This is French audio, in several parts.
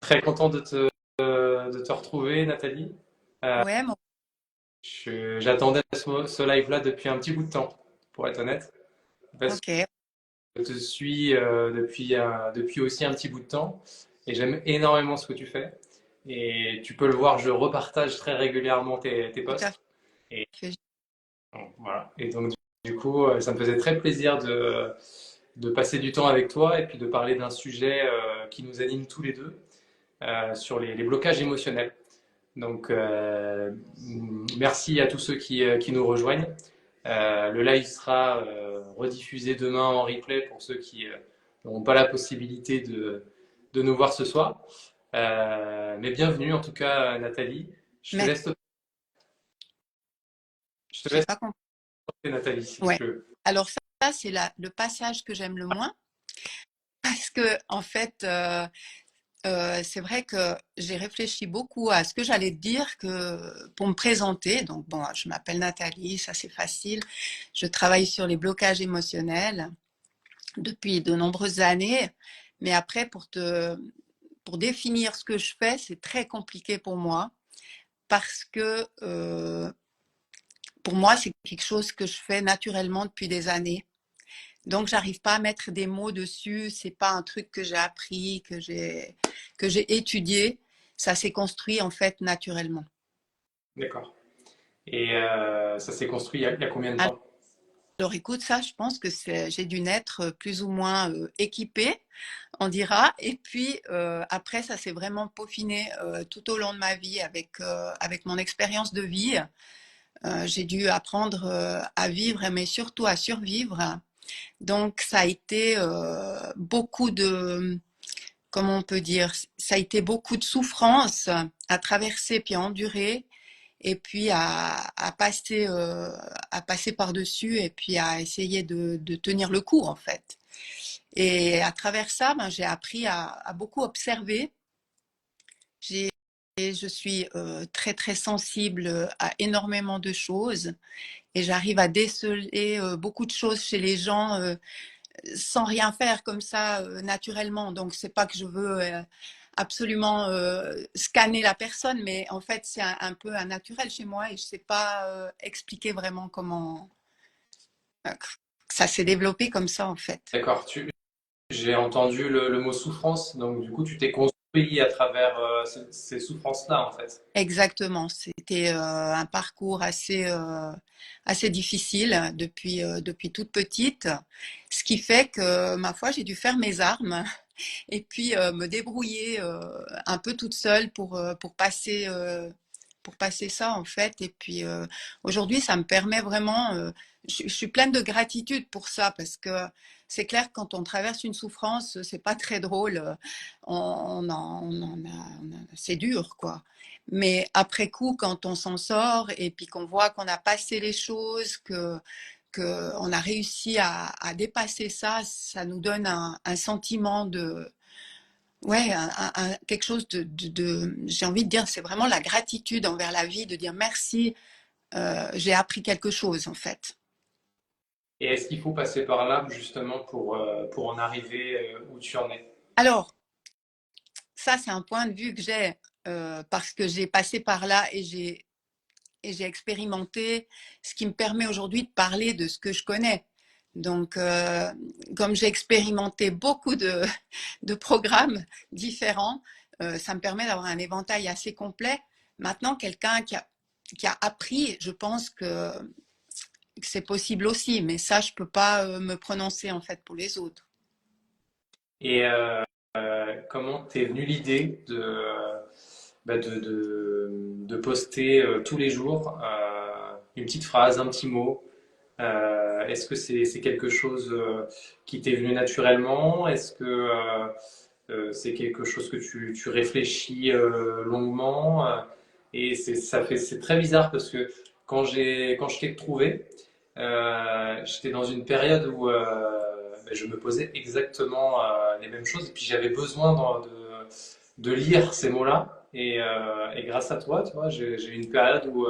Très content de te retrouver, Nathalie. Euh, Ouais, J'attendais ce live-là depuis un petit bout de temps, pour être honnête, parce que ok. je te suis depuis aussi un petit bout de temps et j'aime énormément ce que tu fais. Et tu peux le voir, je repartage très régulièrement tes Tout à posts. Et fait. bon, voilà. Et donc, du coup, ça me faisait très plaisir de passer du temps avec toi et puis de parler d'un sujet qui nous anime tous les deux, sur les blocages émotionnels. Donc, merci à tous ceux qui nous rejoignent. Le live sera rediffusé demain en replay pour ceux qui n'auront pas la possibilité de nous voir ce soir. Mais bienvenue en tout cas, Nathalie. Je te Mais laisse te, je te j'ai laisse pas compris. te présenter, Nathalie, si Ouais. tu veux. Alors ça c'est le passage que j'aime le moins parce que en fait, c'est vrai que j'ai réfléchi beaucoup à ce que j'allais te dire que pour me présenter. Donc bon, je m'appelle Nathalie, ça c'est facile. Je travaille sur les blocages émotionnels depuis de nombreuses années. Mais après, pour définir ce que je fais, c'est très compliqué pour moi parce que pour moi, c'est quelque chose que je fais naturellement depuis des années. Donc, j'arrive pas à mettre des mots dessus. C'est pas un truc que j'ai appris, que j'ai étudié. Ça s'est construit en fait naturellement. D'accord. Et ça s'est construit il y a combien de temps? Alors, écoute, ça, je pense que j'ai dû naître plus ou moins équipée, on dira. Et puis après, ça s'est vraiment peaufiné tout au long de ma vie avec mon expérience de vie. J'ai dû apprendre à vivre, mais surtout à survivre. Donc, ça a été beaucoup de, comment on peut dire, ça a été beaucoup de souffrance à traverser puis à endurer et puis à passer par-dessus et puis à essayer de tenir le coup en fait. Et à travers ça, ben, j'ai appris à beaucoup observer. J'ai, je suis très très sensible à énormément de choses et j'arrive à déceler beaucoup de choses chez les gens sans rien faire comme ça naturellement. Donc c'est pas que je veux absolument scanner la personne, mais en fait c'est un peu un naturel chez moi et je sais pas expliquer vraiment comment ça s'est développé comme ça en fait. D'accord. J'ai entendu le mot souffrance, donc du coup, tu t'es construit à travers ces souffrances-là, en fait. Exactement, c'était un parcours assez difficile depuis toute petite, ce qui fait que ma foi j'ai dû faire mes armes et puis me débrouiller un peu toute seule pour passer ça en fait. Et puis aujourd'hui, ça me permet vraiment, je suis pleine de gratitude pour ça parce que c'est clair que quand on traverse une souffrance, c'est pas très drôle, c'est dur quoi. Mais après coup, quand on s'en sort et puis qu'on voit qu'on a passé les choses, qu'on a réussi à dépasser ça, ça nous donne un sentiment de, ouais, quelque chose j'ai envie de dire, c'est vraiment la gratitude envers la vie, de dire merci, j'ai appris quelque chose en fait. Et est-ce qu'il faut passer par là, justement, pour en arriver où tu en es? Alors, ça c'est un point de vue que j'ai parce que j'ai passé par là et j'ai expérimenté ce qui me permet aujourd'hui de parler de ce que je connais. Donc, comme j'ai expérimenté beaucoup de programmes différents, ça me permet d'avoir un éventail assez complet. Maintenant, quelqu'un qui a appris, je pense que c'est possible aussi, mais ça, je ne peux pas me prononcer en fait pour les autres. Et comment t'es venue l'idée de poster tous les jours une petite phrase, un petit mot? Est-ce que c'est quelque chose qui t'est venu naturellement? Est-ce que c'est quelque chose que tu réfléchis longuement? Et c'est très bizarre parce que quand je t'ai trouvé, j'étais dans une période où ben, je me posais exactement les mêmes choses et puis j'avais besoin de lire ces mots-là. Et grâce à toi, tu vois, j'ai eu une période où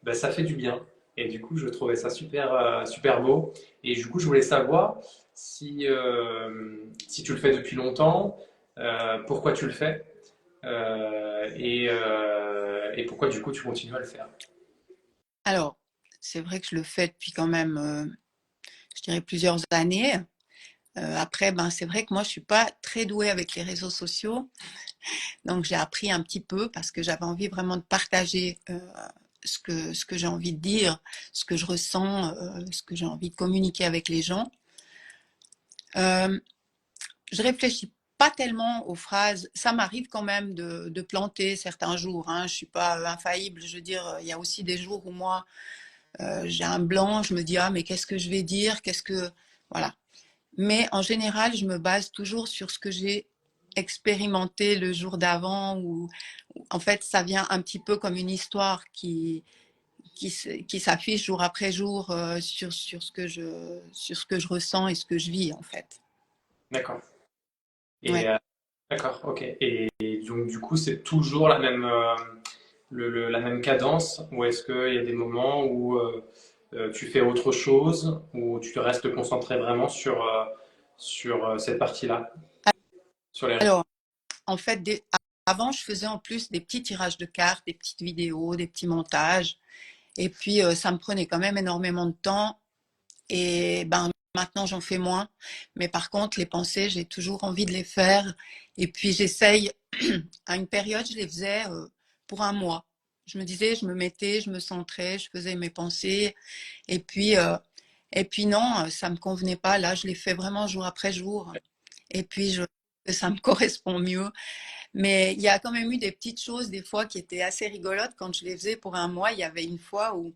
ben, ça fait du bien. Et du coup, je trouvais ça super beau. Et du coup, je voulais savoir si tu le fais depuis longtemps, pourquoi tu le fais, Et pourquoi du coup tu continues à le faire? Alors, c'est vrai que je le fais depuis quand même, je dirais plusieurs années. Après, ben, c'est vrai que moi, je suis pas très douée avec les réseaux sociaux. Donc, j'ai appris un petit peu parce que j'avais envie vraiment de partager ce que j'ai envie de dire, ce que je ressens, ce que j'ai envie de communiquer avec les gens. Euh, je réfléchis pas tellement aux phrases. Ça m'arrive quand même de planter certains jours. Hein. Je suis pas infaillible. Je veux dire, il y a aussi des jours où moi, j'ai un blanc. Je me dis, ah, mais qu'est-ce que je vais dire? Qu'est-ce que... Voilà. Mais en général, je me base toujours sur ce que j'ai expérimenté le jour d'avant. Ou en fait, ça vient un petit peu comme une histoire qui s'affiche jour après jour sur ce que je ressens et ce que je vis, en fait. D'accord. Et Ouais. d'accord, ok. Et donc du coup, c'est toujours la même, la même cadence, ou est-ce qu'il y a des moments où tu fais autre chose, ou tu restes concentré vraiment sur cette partie-là, sur les réseaux? Alors, en fait, avant, je faisais en plus des petits tirages de cartes, des petites vidéos, des petits montages. Et puis, ça me prenait quand même énormément de temps. Et ben, maintenant, j'en fais moins. Mais par contre, les pensées, j'ai toujours envie de les faire. Et puis, j'essaye. À une période, je les faisais pour un mois. Je me disais, je me mettais, je me centrais, je faisais mes pensées. Et puis, euh, et puis non, ça me convenait pas. Là, je les fais vraiment jour après jour. Et puis, ça me correspond mieux. Mais il y a quand même eu des petites choses, des fois, qui étaient assez rigolotes. Quand je les faisais pour un mois, il y avait une fois où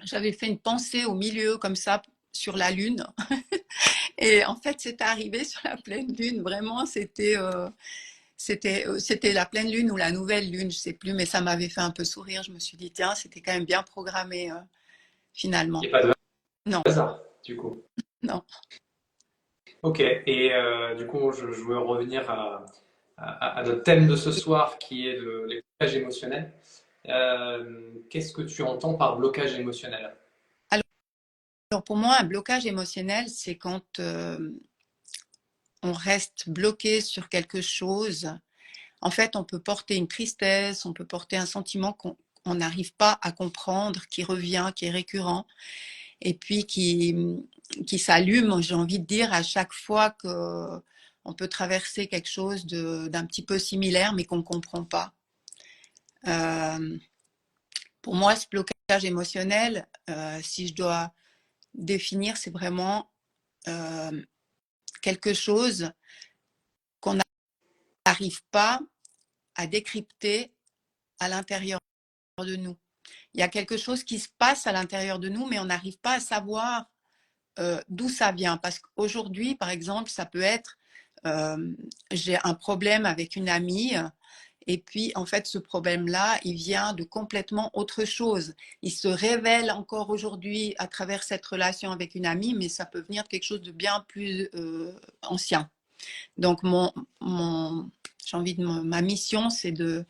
j'avais fait une pensée au milieu, comme ça, sur la Lune. Et en fait, c'était arrivé sur la pleine Lune. Vraiment, c'était la pleine Lune ou la nouvelle Lune, je sais plus, mais ça m'avait fait un peu sourire. Je me suis dit, tiens, c'était quand même bien programmé, Il finalement. n'y a pas de Non, hasard, du coup. non. Ok, et du coup, je veux revenir à notre thème de ce soir qui est les blocages émotionnels. Qu'est-ce que tu entends par blocage émotionnel? Alors, pour moi, un blocage émotionnel, c'est quand on reste bloqué sur quelque chose. En fait, on peut porter une tristesse, on peut porter un sentiment qu'on n'arrive pas à comprendre, qui revient, qui est récurrent, et puis qui s'allume, j'ai envie de dire, à chaque fois qu'on peut traverser quelque chose d'un petit peu similaire, mais qu'on ne comprend pas. Euh, pour moi, ce blocage émotionnel, si je dois définir, c'est vraiment euh, quelque chose qu'on n'arrive pas à décrypter à l'intérieur de nous. Il y a quelque chose qui se passe à l'intérieur de nous, mais on n'arrive pas à savoir d'où ça vient. Parce qu'aujourd'hui, par exemple, ça peut être j'ai un problème avec une amie. Et puis, en fait, ce problème-là, il vient de complètement autre chose. Il se révèle encore aujourd'hui à travers cette relation avec une amie, mais ça peut venir de quelque chose de bien plus ancien. Donc, j'ai envie de ma mission, c'est de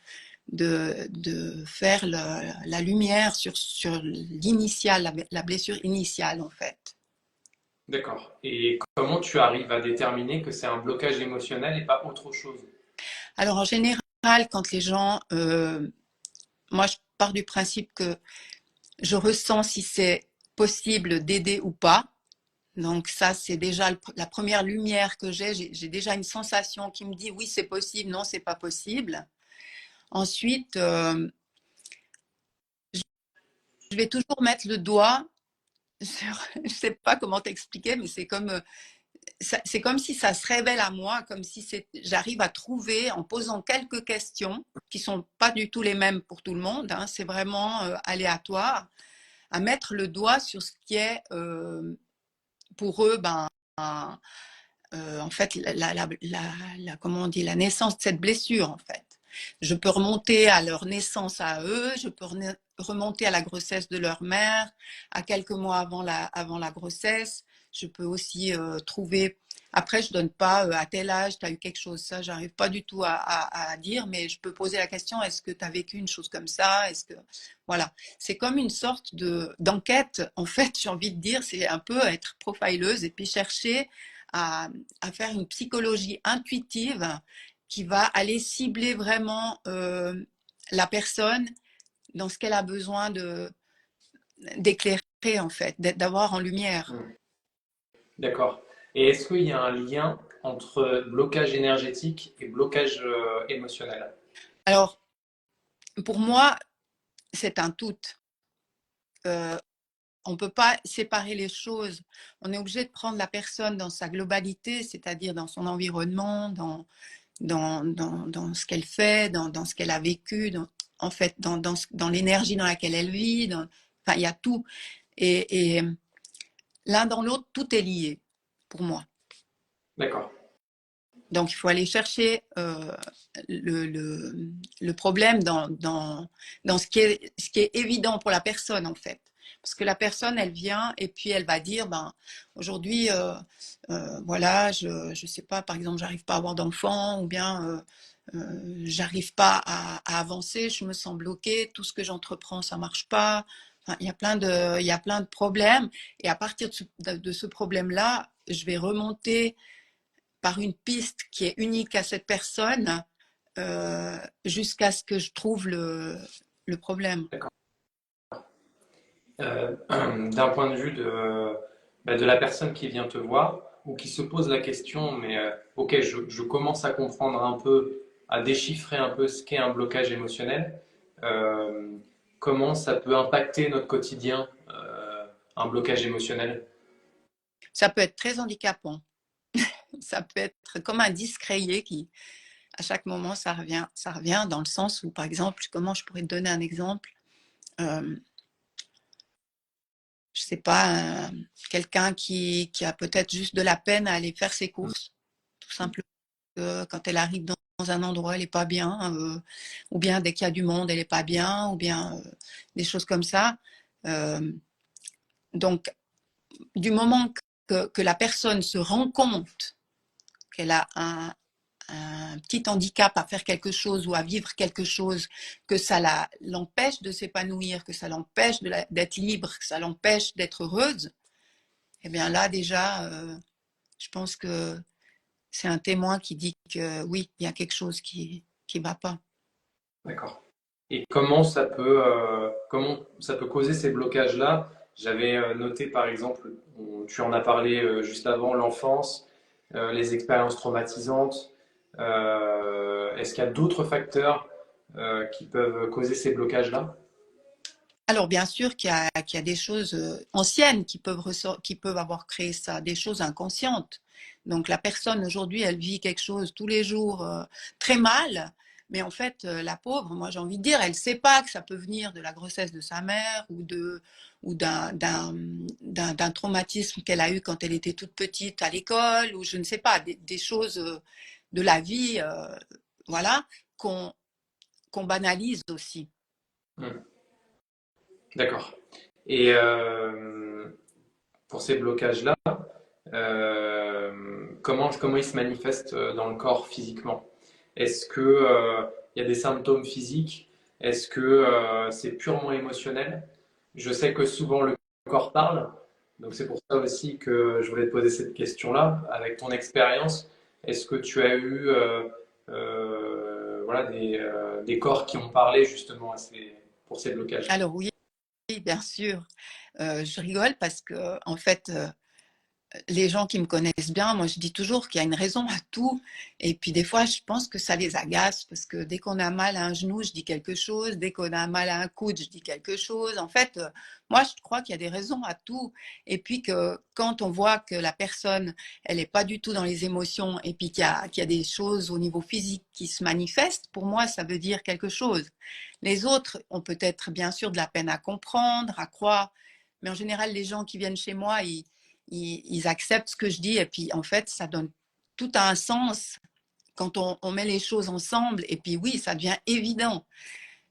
faire la lumière sur l'initial, la blessure initiale, en fait. D'accord. Et comment tu arrives à déterminer que c'est un blocage émotionnel et pas autre chose? Alors, en général, quand les gens, moi, je pars du principe que je ressens si c'est possible d'aider ou pas. Donc ça, c'est déjà la première lumière que j'ai déjà une sensation qui me dit oui, c'est possible, non, c'est pas possible. Ensuite, je vais toujours mettre le doigt sur, je sais pas comment t'expliquer, mais c'est comme si ça se révèle à moi, comme si j'arrive à trouver en posant quelques questions qui sont pas du tout les mêmes pour tout le monde, hein, c'est vraiment aléatoire, à mettre le doigt sur ce qui est pour eux, ben, en fait, comment on dit, la naissance de cette blessure, en fait. Je peux remonter à leur naissance à eux, je peux remonter à la grossesse de leur mère, à quelques mois avant la grossesse. Je peux aussi trouver. Après, je donne pas à tel âge, tu as eu quelque chose. Ça, j'arrive pas du tout à dire, mais je peux poser la question, est-ce que tu as vécu une chose comme ça? Est-ce que. Voilà. C'est comme une sorte d'enquête. En fait, j'ai envie de dire, c'est un peu être profileuse et puis chercher à, à faire une psychologie intuitive qui va aller cibler vraiment la personne dans ce qu'elle a besoin d'éclairer, en fait, d'avoir en lumière. Hmm. D'accord. Et est-ce qu'il y a un lien entre blocage énergétique et blocage émotionnel? Alors, pour moi, c'est un tout. Euh, on ne peut pas séparer les choses. On est obligé de prendre la personne dans sa globalité, c'est-à-dire dans son environnement, dans ce qu'elle fait, dans ce qu'elle a vécu, en fait, dans l'énergie dans laquelle elle vit. Enfin, il y a tout. Et l'un dans l'autre, tout est lié, pour moi. D'accord. Donc, il faut aller chercher le problème dans ce qui est évident pour la personne, en fait. Parce que la personne, elle vient et puis elle va dire, ben, aujourd'hui, voilà, je sais pas, par exemple, j'arrive pas à avoir d'enfant ou bien j'arrive pas à avancer, je me sens bloquée, tout ce que j'entreprends, ça marche pas. Enfin, il y a plein de problèmes. Et à partir de ce problème-là, je vais remonter par une piste qui est unique à cette personne jusqu'à ce que je trouve le problème. D'accord. D'un point de vue de la personne qui vient te voir ou qui se pose la question, mais ok, je commence à comprendre un peu, à déchiffrer un peu ce qu'est un blocage émotionnel. Euh, Comment ça peut impacter notre quotidien, un blocage émotionnel? Ça peut être très handicapant. Ça peut être comme un disque rayé qui, à chaque moment, ça revient dans le sens où, par exemple, comment je pourrais te donner un exemple euh, je sais pas, quelqu'un qui a peut-être juste de la peine à aller faire ses courses, tout simplement. Quand elle arrive dans un endroit, elle n'est pas bien, ou bien dès qu'il y a du monde, elle n'est pas bien, ou bien des choses comme ça. Euh, donc, du moment que la personne se rend compte qu'elle a un petit handicap à faire quelque chose ou à vivre quelque chose, que ça l'empêche de s'épanouir, que ça l'empêche d'être libre, que ça l'empêche d'être heureuse, eh bien là déjà, je pense que c'est un témoin qui dit que oui, il y a quelque chose qui va pas. D'accord. Et comment ça peut causer ces blocages-là? J'avais noté par exemple, tu en as parlé juste avant, l'enfance, les expériences traumatisantes. Est-ce qu'il y a d'autres facteurs qui peuvent causer ces blocages-là? Alors bien sûr qu'il y a des choses anciennes qui peuvent avoir créé ça, des choses inconscientes. Donc la personne aujourd'hui, elle vit quelque chose tous les jours très mal, mais en fait, la pauvre, moi j'ai envie de dire, elle ne sait pas que ça peut venir de la grossesse de sa mère ou d'un traumatisme qu'elle a eu quand elle était toute petite à l'école, ou je ne sais pas, des choses de la vie, voilà, qu'on qu'on banalise aussi. Hmm. D'accord. Et pour ces blocages-là, comment ils se manifestent dans le corps physiquement? Est-ce que, il y a des symptômes physiques? Est-ce que c'est purement émotionnel? Je sais que souvent le corps parle, donc c'est pour ça aussi que je voulais te poser cette question-là. Avec ton expérience, est-ce que tu as eu voilà, des corps qui ont parlé justement pour ces blocages? Alors oui, bien sûr. Je rigole parce que, en fait, les gens qui me connaissent bien, moi je dis toujours qu'il y a une raison à tout. Et puis des fois, je pense que ça les agace parce que dès qu'on a mal à un genou, je dis quelque chose. Dès qu'on a mal à un coude, je dis quelque chose. En fait, moi je crois qu'il y a des raisons à tout. Et puis que quand on voit que la personne, elle n'est pas du tout dans les émotions et puis qu'il y a des choses au niveau physique qui se manifestent, pour moi ça veut dire quelque chose. Les autres ont peut-être bien sûr de la peine à comprendre, à croire. Mais en général, les gens qui viennent chez moi, ils acceptent ce que je dis et puis en fait, ça donne tout un sens quand on met les choses ensemble et puis oui, ça devient évident.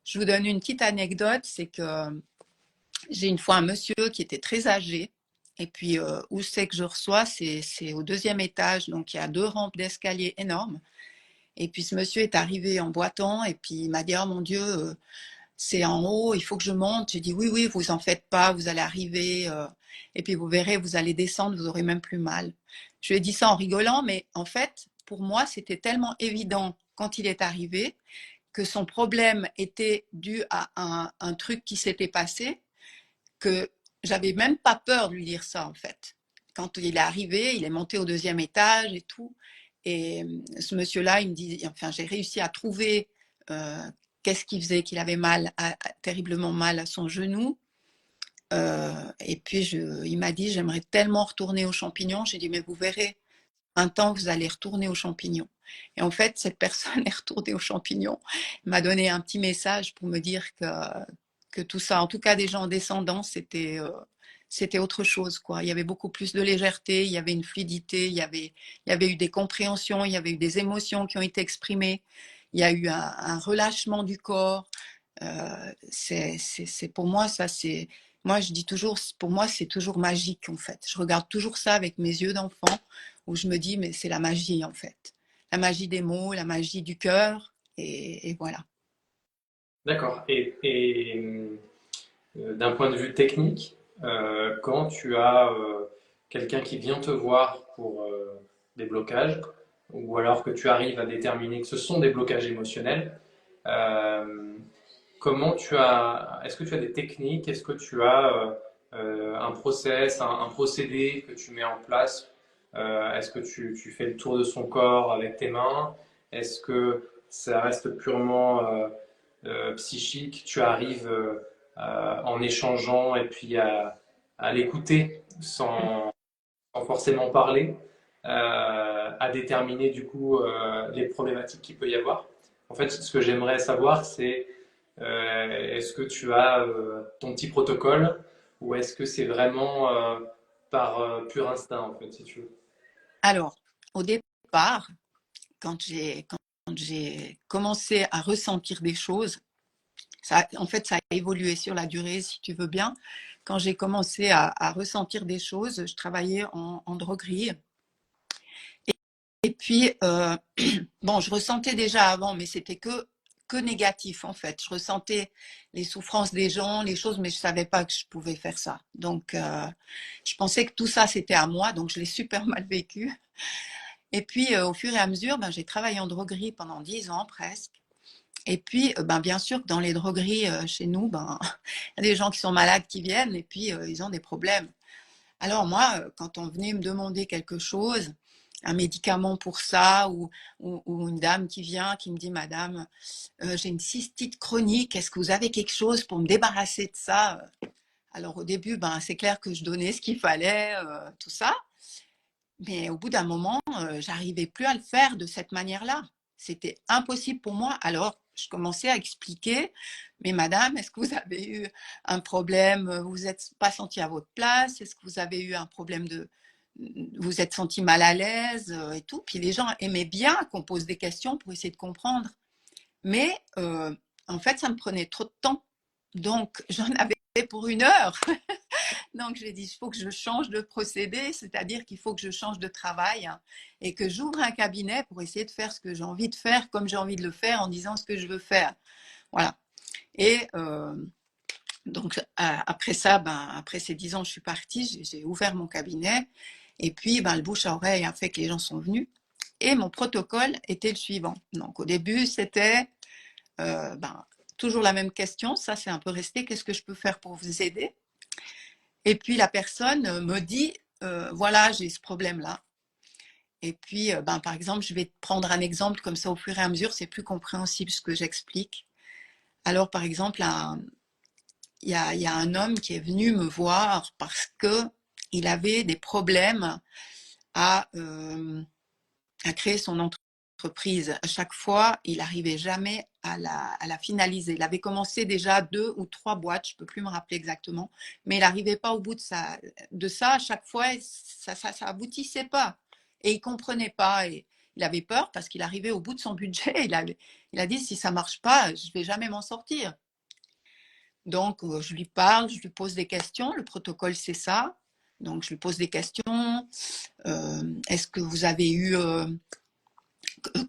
Je vous donne une petite anecdote, c'est que j'ai une fois un monsieur qui était très âgé et puis où c'est que je reçois, c'est au deuxième étage, donc il y a deux rampes d'escalier énormes. Et puis ce monsieur est arrivé en boitant et puis il m'a dit, oh mon Dieu, c'est en haut, il faut que je monte. J'ai dit oui, oui, vous en faites pas, vous allez arriver, et puis vous verrez, vous allez descendre, vous aurez même plus mal. Je lui ai dit ça en rigolant, mais en fait, pour moi, c'était tellement évident quand il est arrivé, que son problème était dû à un truc qui s'était passé, que j'avais même pas peur de lui dire ça en fait. Quand il est arrivé, il est monté au deuxième étage et tout. Et ce monsieur-là, il me dit, enfin, j'ai réussi à trouver qu'est-ce qui faisait qu'il avait mal, terriblement mal à son genou. Et puis il m'a dit, j'aimerais tellement retourner aux champignons. J'ai dit, mais vous verrez, un temps, vous allez retourner aux champignons. Et en fait, cette personne est retournée aux champignons. Elle m'a donné un petit message pour me dire que tout ça, en tout cas des gens descendants, c'était autre chose, quoi. Il y avait beaucoup plus de légèreté, il y avait une fluidité, il y avait eu des compréhensions, il y avait eu des émotions qui ont été exprimées, il y a eu un relâchement du corps. Pour moi, ça, moi, je dis toujours, pour moi, c'est toujours magique, en fait. Je regarde toujours ça avec mes yeux d'enfant, où je me dis, mais c'est la magie, en fait. La magie des mots, la magie du cœur, et voilà. D'accord. D'un point de vue technique, quand tu as quelqu'un qui vient te voir pour des blocages, ou alors que tu arrives à déterminer que ce sont des blocages émotionnels, euh, est-ce que tu as des techniques, est-ce que tu as un process, un procédé que tu mets en place? Est-ce que tu fais le tour de son corps avec tes mains? Est-ce que ça reste purement psychique? Tu arrives en échangeant et puis à l'écouter sans forcément parler, à déterminer du coup les problématiques qu'il peut y avoir. En fait, ce que j'aimerais savoir, c'est est-ce que tu as ton petit protocole ou est-ce que c'est vraiment par pur instinct, en fait, si tu veux? Alors, au départ, quand j'ai commencé à ressentir des choses, en fait, ça a évolué sur la durée, si tu veux bien. Quand j'ai commencé à ressentir des choses, je travaillais en droguerie. Et puis, bon, je ressentais déjà avant, mais c'était que négatif, en fait. Je ressentais les souffrances des gens, les choses, mais je ne savais pas que je pouvais faire ça. Donc, je pensais que tout ça, c'était à moi, donc je l'ai super mal vécu. Et puis, au fur et à mesure, ben, j'ai travaillé en droguerie pendant 10 ans presque. Et puis, ben, bien sûr que dans les drogueries chez nous, ben, il y a des gens qui sont malades qui viennent et puis ils ont des problèmes. Alors moi, quand on venait me demander quelque chose, un médicament pour ça, ou une dame qui vient, qui me dit, Madame, j'ai une cystite chronique, est-ce que vous avez quelque chose pour me débarrasser de ça? Alors au début, ben, c'est clair que je donnais ce qu'il fallait, tout ça. Mais au bout d'un moment, j'arrivais plus à le faire de cette manière-là. C'était impossible pour moi. Alors, je commençais à expliquer, mais madame, est-ce que vous avez eu un problème, vous n'êtes pas senti à votre place? Est-ce que vous avez eu un problème vous êtes senti mal à l'aise et tout? Puis les gens aimaient bien qu'on pose des questions pour essayer de comprendre. Mais en fait, ça me prenait trop de temps. Donc, j'en avais pour 1 heure. Donc, j'ai dit, il faut que je change de procédé, c'est-à-dire qu'il faut que je change de travail, hein, et que j'ouvre un cabinet pour essayer de faire ce que j'ai envie de faire, comme j'ai envie de le faire, en disant ce que je veux faire. Voilà. Et donc, après ça, ben, après ces 10 ans, je suis partie, j'ai ouvert mon cabinet, et puis ben, le bouche à oreille a fait que les gens sont venus. Et mon protocole était le suivant. Donc, au début, c'était ben, toujours la même question, ça c'est un peu resté, qu'est-ce que je peux faire pour vous aider? Et puis la personne me dit, voilà, j'ai ce problème-là. Et puis, ben, par exemple, je vais te prendre un exemple, comme ça au fur et à mesure, c'est plus compréhensible ce que j'explique. Alors, par exemple, il y a un homme qui est venu me voir parce qu'il avait des problèmes à, euh, à créer son entreprise. À chaque fois, il n'arrivait jamais à la finaliser. Il avait commencé déjà 2 ou 3 boîtes, je ne peux plus me rappeler exactement, mais il n'arrivait pas au bout de ça. À chaque fois, ça aboutissait pas. Et il ne comprenait pas. Et il avait peur parce qu'il arrivait au bout de son budget. Il a dit, si ça ne marche pas, je ne vais jamais m'en sortir. Donc, je lui parle, je lui pose des questions. Le protocole, c'est ça. Donc, je lui pose des questions. Est-ce que vous avez eu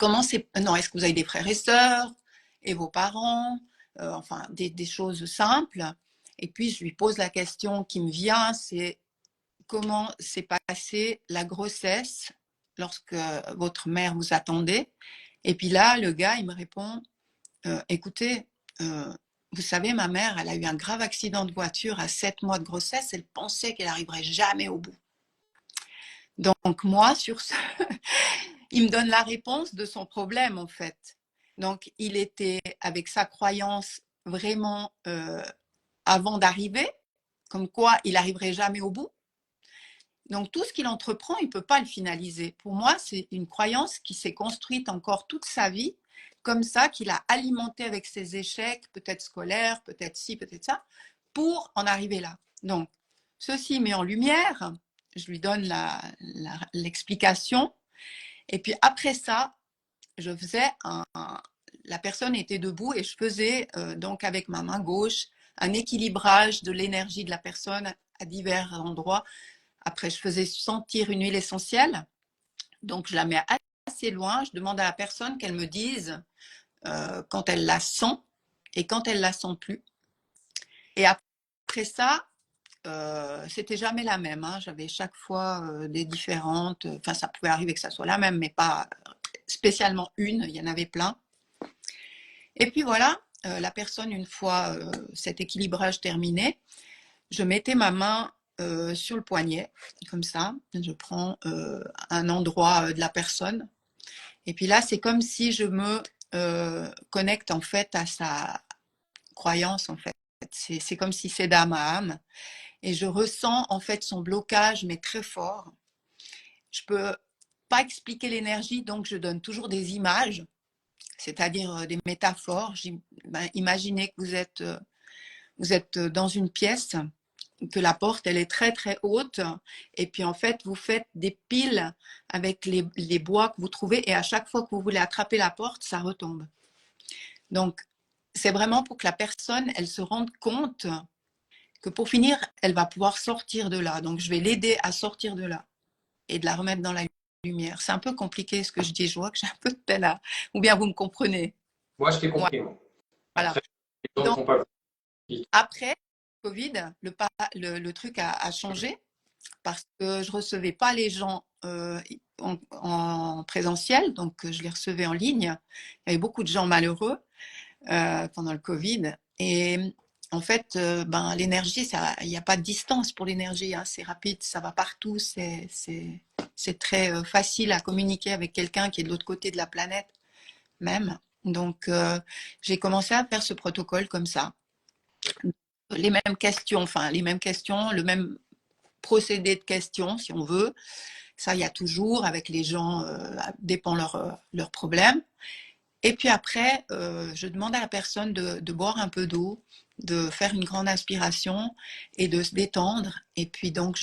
comment c'est non, est-ce que vous avez des frères et sœurs et vos parents, enfin des choses simples. Et puis je lui pose la question qui me vient, c'est comment s'est passée la grossesse lorsque votre mère vous attendait Et puis là, le gars, il me répond, écoutez, vous savez, ma mère, elle a eu un grave accident de voiture à 7 mois de grossesse, elle pensait qu'elle arriverait jamais au bout. Donc moi, sur ce, il me donne la réponse de son problème, en fait. Donc, il était avec sa croyance vraiment avant d'arriver, comme quoi il n'arriverait jamais au bout. Donc, tout ce qu'il entreprend, il ne peut pas le finaliser. Pour moi, c'est une croyance qui s'est construite encore toute sa vie, comme ça, qu'il a alimenté avec ses échecs, peut-être scolaires, peut-être ci, peut-être ça, pour en arriver là. Donc, ceci met en lumière, je lui donne l'explication, et puis après ça, je faisais la personne était debout et je faisais donc avec ma main gauche un équilibrage de l'énergie de la personne à divers endroits. Après, je faisais sentir une huile essentielle. Donc, je la mets assez loin. Je demande à la personne qu'elle me dise quand elle la sent et quand elle la sent plus. Et après ça, c'était jamais la même. Hein. J'avais chaque fois des différentes. Enfin, ça pouvait arriver que ça soit la même, mais pas spécialement une. Il y en avait plein. Et puis voilà, la personne, une fois cet équilibrage terminé, je mettais ma main sur le poignet, comme ça. Je prends un endroit de la personne. Et puis là, c'est comme si je me connecte en fait à sa croyance, en fait. C'est comme si c'est d'âme à âme. Et je ressens en fait son blocage, mais très fort. Je peux pas expliquer l'énergie, donc je donne toujours des images, c'est-à-dire des métaphores. Imaginez que vous êtes dans une pièce, que la porte elle est très très haute, et puis en fait vous faites des piles avec les bois que vous trouvez, et à chaque fois que vous voulez attraper la porte, ça retombe. Donc c'est vraiment pour que la personne elle se rende compte que pour finir, elle va pouvoir sortir de là. Donc je vais l'aider à sortir de là et de la remettre dans la lumière. C'est un peu compliqué ce que je dis, je vois que j'ai un peu de peine à... Ou bien vous me comprenez. Moi, je t'ai Ouais, compris. Moi. voilà. Après, les gens ne Donc, font pas. après Covid, le truc a changé parce que je recevais pas les gens en présentiel, donc je les recevais en ligne. Il y avait beaucoup de gens malheureux pendant le Covid. Et en fait, l'énergie, il n'y a pas de distance pour l'énergie. Hein, c'est rapide, ça va partout. C'est très facile à communiquer avec quelqu'un qui est de l'autre côté de la planète même. Donc, j'ai commencé à faire ce protocole comme ça. Les mêmes questions, le même procédé de questions, si on veut. Ça, il y a toujours avec les gens, dépend leur problème. Et puis après, je demande à la personne de boire un peu d'eau, de faire une grande inspiration et de se détendre. Et puis donc,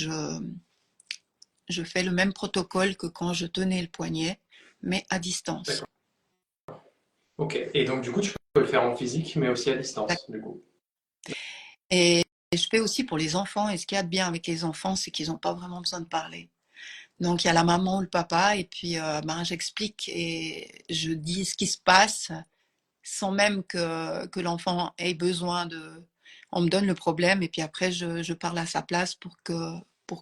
je fais le même protocole que quand je tenais le poignet, mais à distance. D'accord. Ok. Et donc, du coup, tu peux le faire en physique, mais aussi à distance, du coup. Et je fais aussi pour les enfants. Et ce qu'il y a de bien avec les enfants, c'est qu'ils n'ont pas vraiment besoin de parler. Donc, il y a la maman ou le papa, et puis j'explique et je dis ce qui se passe sans même que l'enfant ait besoin de... On me donne le problème et puis après, je parle à sa place pour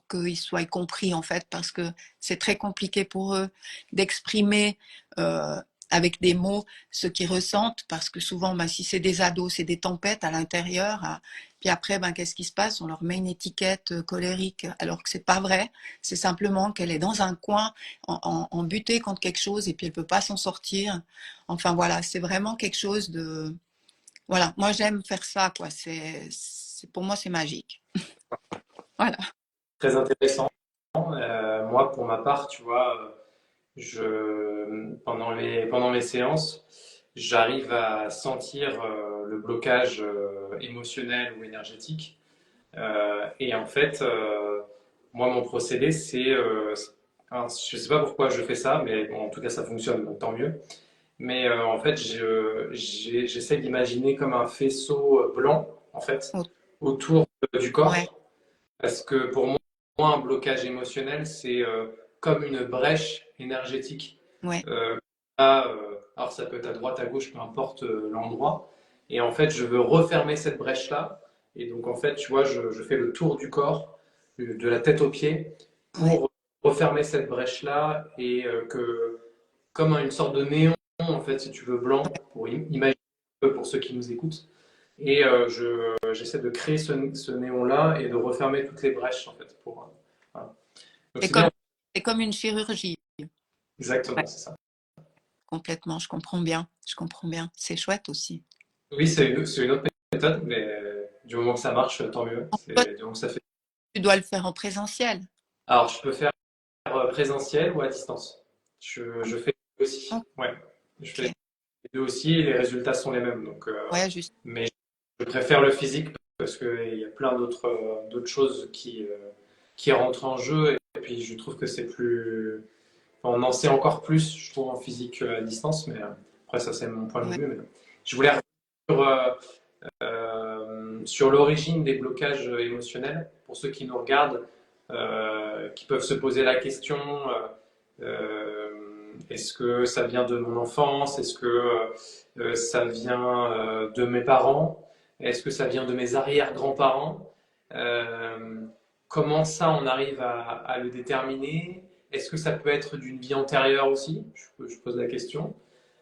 qu'il soit compris, en fait, parce que c'est très compliqué pour eux d'exprimer avec des mots ce qu'ils ressentent, parce que souvent, si c'est des ados, c'est des tempêtes à l'intérieur. Puis après, qu'est-ce qui se passe? On leur met une étiquette colérique, alors que c'est pas vrai. C'est simplement qu'elle est dans un coin, en butée contre quelque chose, et puis elle peut pas s'en sortir. Enfin voilà, c'est vraiment quelque chose de... Voilà, moi j'aime faire ça, quoi. Pour moi, c'est magique. Voilà. Très intéressant. Moi, pour ma part, tu vois, pendant mes séances, j'arrive à sentir le blocage émotionnel ou énergétique. Et en fait, moi, mon procédé, alors, je sais pas pourquoi je fais ça, mais bon, en tout cas, ça fonctionne, donc tant mieux. Mais en fait, j'essaie d'imaginer comme un faisceau blanc, en fait, autour du Ouais, corps. Parce que pour moi, un blocage émotionnel, c'est comme une brèche énergétique. ouais, Euh, alors ça peut être à droite, à gauche, peu importe l'endroit. Et en fait, je veux refermer cette brèche-là. Et donc, en fait, tu vois, je fais le tour du corps, de la tête aux pieds, ouais, pour refermer cette brèche-là et que, comme une sorte de néon, en fait, si tu veux, blanc, pour imaginer un peu pour ceux qui nous écoutent. Et j'essaie de créer ce néon-là et de refermer toutes les brèches, en fait. Voilà. Donc C'est c'est bien, comme une chirurgie. exactement, Ouais, c'est ça. complètement, je comprends bien. Je comprends bien. C'est chouette aussi. Oui, c'est une autre méthode, mais du moment que ça marche, tant mieux. Toi, Du moment que ça fait. tu dois le faire en présentiel. Alors, je peux faire présentiel ou à distance. Je fais les deux aussi. Ouais, je fais les Ok. deux aussi et les résultats sont les mêmes. Donc, Ouais, juste. mais je préfère le physique parce qu'il y a plein d'autres choses qui rentrent en jeu et puis je trouve que c'est plus. Enfin, on en sait encore plus, je trouve, en physique à distance, mais après, ça, c'est mon point de Ouais. vue. Mais je voulais revenir sur, sur l'origine des blocages émotionnels, pour ceux qui nous regardent, qui peuvent se poser la question est-ce que ça vient de mon enfance? Est-ce que ça vient de mes parents? Est-ce que ça vient de mes arrière-grands-parents? Euh, Comment ça on arrive à le déterminer? Est-ce que ça peut être d'une vie antérieure aussi? Je pose la question.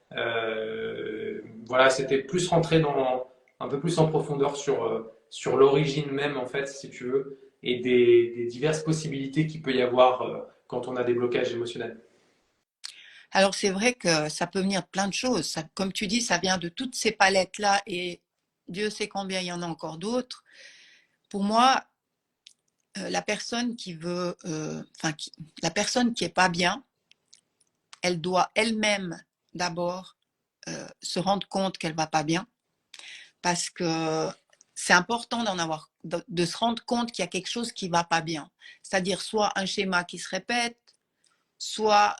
Voilà, c'était plus rentrer dans un peu plus en profondeur sur l'origine même, en fait, si tu veux, et des diverses possibilités qu'il peut y avoir quand on a des blocages émotionnels. Alors, c'est vrai que ça peut venir de plein de choses. Ça, comme tu dis, ça vient de toutes ces palettes-là et Dieu sait combien il y en a encore d'autres. Pour moi, la personne qui veut, la personne qui est pas bien, elle doit elle-même d'abord se rendre compte qu'elle va pas bien, parce que c'est important de se rendre compte qu'il y a quelque chose qui va pas bien. C'est-à-dire soit un schéma qui se répète, soit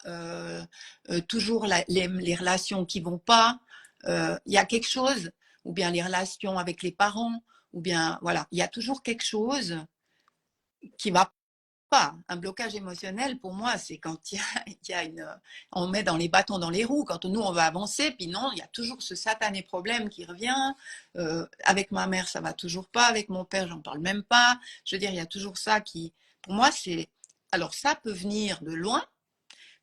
toujours les relations qui vont pas. Il y a quelque chose, ou bien les relations avec les parents, ou bien voilà, il y a toujours quelque chose qui va pas. Un blocage émotionnel, pour moi, c'est quand on met dans les bâtons dans les roues, quand nous, on va avancer, puis non, il y a toujours ce satané problème qui revient. Avec ma mère, ça va toujours pas. Avec mon père, j'en parle même pas. Je veux dire, il y a toujours ça qui, pour moi, c'est... Alors, ça peut venir de loin,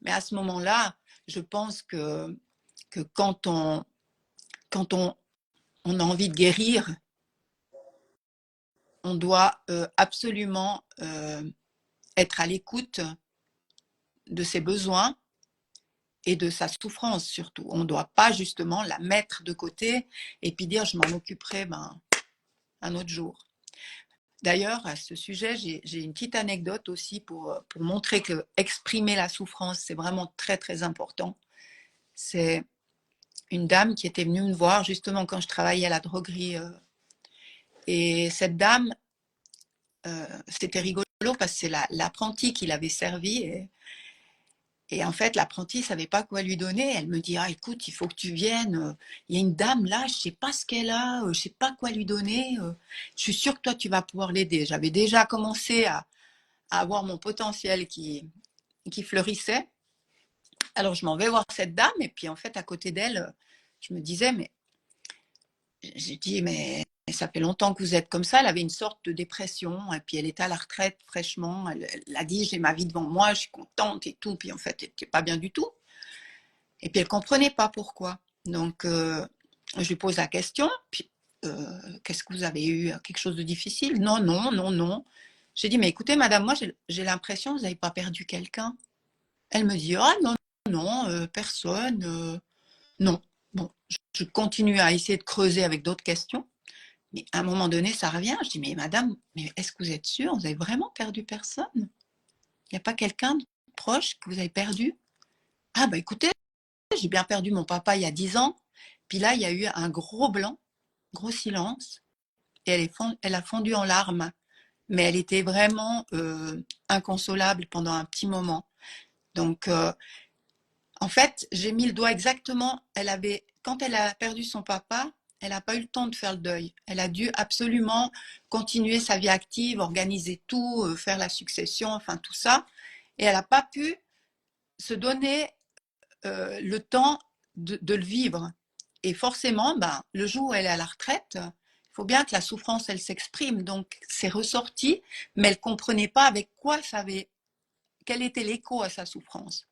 mais à ce moment-là, je pense que quand on a envie de guérir, on doit absolument être à l'écoute de ses besoins et de sa souffrance surtout. On ne doit pas justement la mettre de côté et puis dire je m'en occuperai un autre jour. D'ailleurs, à ce sujet, j'ai une petite anecdote aussi pour montrer que exprimer la souffrance, c'est vraiment très très important. C'est une dame qui était venue me voir justement quand je travaillais à la droguerie. Et cette dame, c'était rigolo parce que c'est l'apprenti qui l'avait servi. Et en fait, l'apprenti ne savait pas quoi lui donner. Elle me dit, ah, écoute, il faut que tu viennes. Il y a une dame là, je ne sais pas ce qu'elle a, je ne sais pas quoi lui donner. Je suis sûre que toi, tu vas pouvoir l'aider. J'avais déjà commencé à avoir mon potentiel qui fleurissait. Alors, je m'en vais voir cette dame. Et puis, en fait, à côté d'elle, je me disais, mais j'ai dit, mais ça fait longtemps que vous êtes comme ça. Elle avait une sorte de dépression. Et puis, elle était à la retraite fraîchement. Elle a dit, j'ai ma vie devant moi, je suis contente et tout. Puis, en fait, elle n'était pas bien du tout. Et puis elle ne comprenait pas pourquoi. Donc, je lui pose la question, puis qu'est-ce que vous avez eu? Quelque chose de difficile? Non, non, non, non. J'ai dit, mais écoutez, madame, moi, j'ai l'impression que vous n'avez pas perdu quelqu'un. Elle me dit, ah non, non, personne, non. Bon, je continue à essayer de creuser avec d'autres questions, mais à un moment donné, ça revient. Je dis, mais madame, mais est-ce que vous êtes sûre? Vous avez vraiment perdu personne? Il n'y a pas quelqu'un de proche que vous avez perdu? Ah, bah écoutez, j'ai bien perdu mon papa il y a 10 ans. Puis là, il y a eu un gros blanc, gros silence. Et elle a fondu en larmes. Mais elle était vraiment inconsolable pendant un petit moment. Donc, en fait, j'ai mis le doigt exactement. Quand elle a perdu son papa, elle n'a pas eu le temps de faire le deuil. Elle a dû absolument continuer sa vie active, organiser tout, faire la succession, enfin tout ça. Et elle n'a pas pu se donner le temps de le vivre. Et forcément, ben, le jour où elle est à la retraite, il faut bien que la souffrance, elle s'exprime. Donc, c'est ressorti, mais elle ne comprenait pas avec quoi ça avait, quel était l'écho à sa souffrance.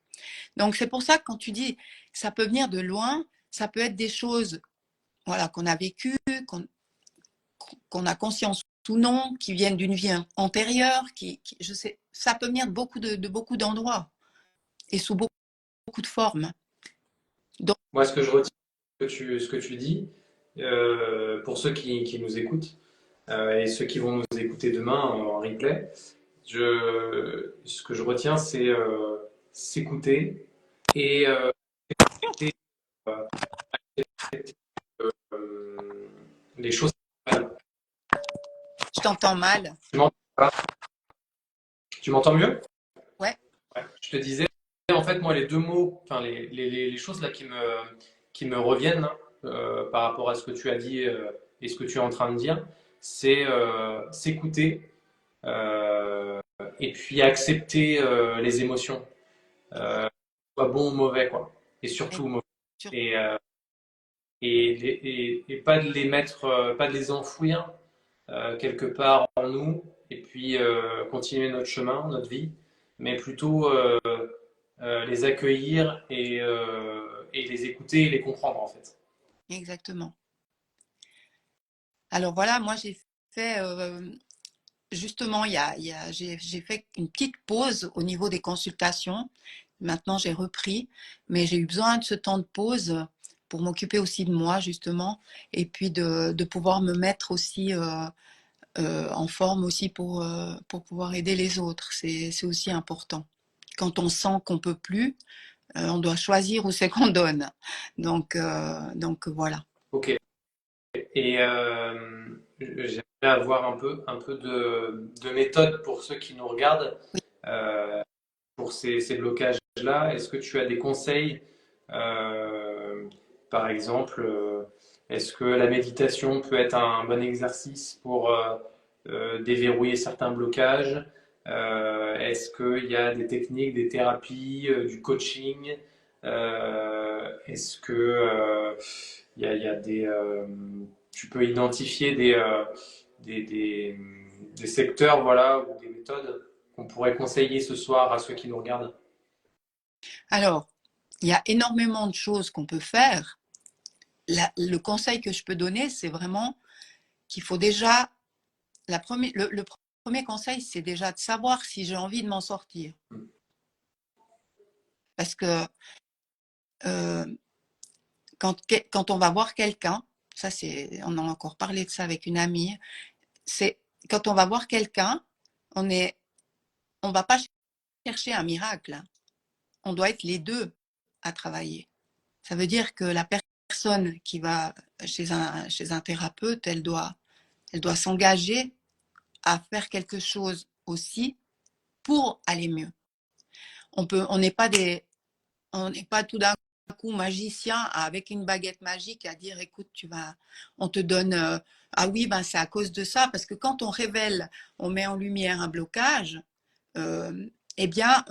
Donc c'est pour ça que quand tu dis ça peut venir de loin, ça peut être des choses voilà, qu'on a vécues, qu'on a conscience ou non, qui viennent d'une vie antérieure, je sais, ça peut venir de beaucoup d'endroits et sous beaucoup de formes. Donc, Moi, ce que je retiens ce que tu dis, pour ceux qui nous écoutent et ceux qui vont nous écouter demain en replay, ce que je retiens, c'est s'écouter et accepter, euh, les choses. je t'entends mal. Tu m'entends pas? Tu m'entends mieux? Ouais, Ouais. Je te disais, en fait, moi, les deux mots, enfin, les choses là qui me reviennent hein, par rapport à ce que tu as dit et ce que tu es en train de dire, c'est s'écouter et puis accepter les émotions, soit bon ou mauvais, quoi. Et surtout mauvais. sur- Et, et pas de les mettre, pas de les enfouir quelque part en nous, et puis continuer notre chemin, notre vie, mais plutôt les accueillir et les écouter et les comprendre en fait. exactement. Alors voilà, moi j'ai fait justement, j'ai fait une petite pause au niveau des consultations. Maintenant, j'ai repris, mais j'ai eu besoin de ce temps de pause pour m'occuper aussi de moi, justement, et puis de pouvoir me mettre aussi en forme aussi pour pouvoir aider les autres. C'est aussi important. Quand on sent qu'on peut plus, on doit choisir où c'est qu'on donne. Donc voilà. Ok. Et j'aimerais avoir un peu de méthode pour ceux qui nous regardent euh, pour ces blocages-là. Est-ce que tu as des conseils par exemple, est-ce que la méditation peut être un bon exercice pour déverrouiller certains blocages? Est-ce qu'il y a des techniques, des thérapies, du coaching? Est-ce que il y a des, tu peux identifier des, des, des secteurs voilà, ou des méthodes qu'on pourrait conseiller ce soir à ceux qui nous regardent? Alors, il y a énormément de choses qu'on peut faire. Le conseil que je peux donner, c'est vraiment qu'il faut déjà, le premier conseil, c'est déjà de savoir si j'ai envie de m'en sortir. Parce que euh, quand on va voir quelqu'un, ça c'est, on a encore parlé de ça avec une amie, c'est quand on va voir quelqu'un, on va pas chercher un miracle. On doit être les deux à travailler. Ça veut dire que la personne qui va chez un thérapeute, elle doit s'engager à faire quelque chose aussi pour aller mieux. On n'est pas on n'est pas tout d'un coup magicien avec une baguette magique à dire écoute on te donne ah oui ben c'est à cause de ça parce que quand on révèle, on met en lumière un blocage, euh, eh bien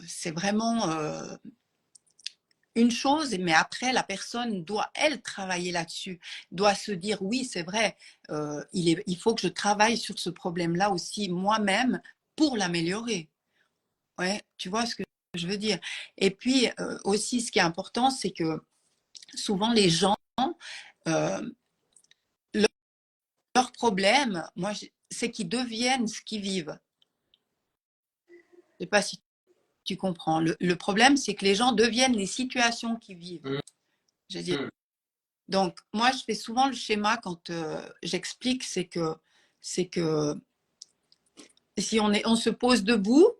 c'est vraiment une chose, mais après, la personne doit, elle, travailler là-dessus, doit se dire, oui, c'est vrai, il faut que je travaille sur ce problème-là aussi moi-même pour l'améliorer. Ouais, tu vois ce que je veux dire. Et puis, aussi, ce qui est important, c'est que souvent, les gens, euh, leur, leur problème, c'est qu'ils deviennent ce qu'ils vivent. Je ne sais pas si tu comprends. Le problème, c'est que les gens deviennent les situations qu'ils vivent. Mmh, Je veux dire, mmh, donc, moi, je fais souvent le schéma quand j'explique, c'est que si on se pose debout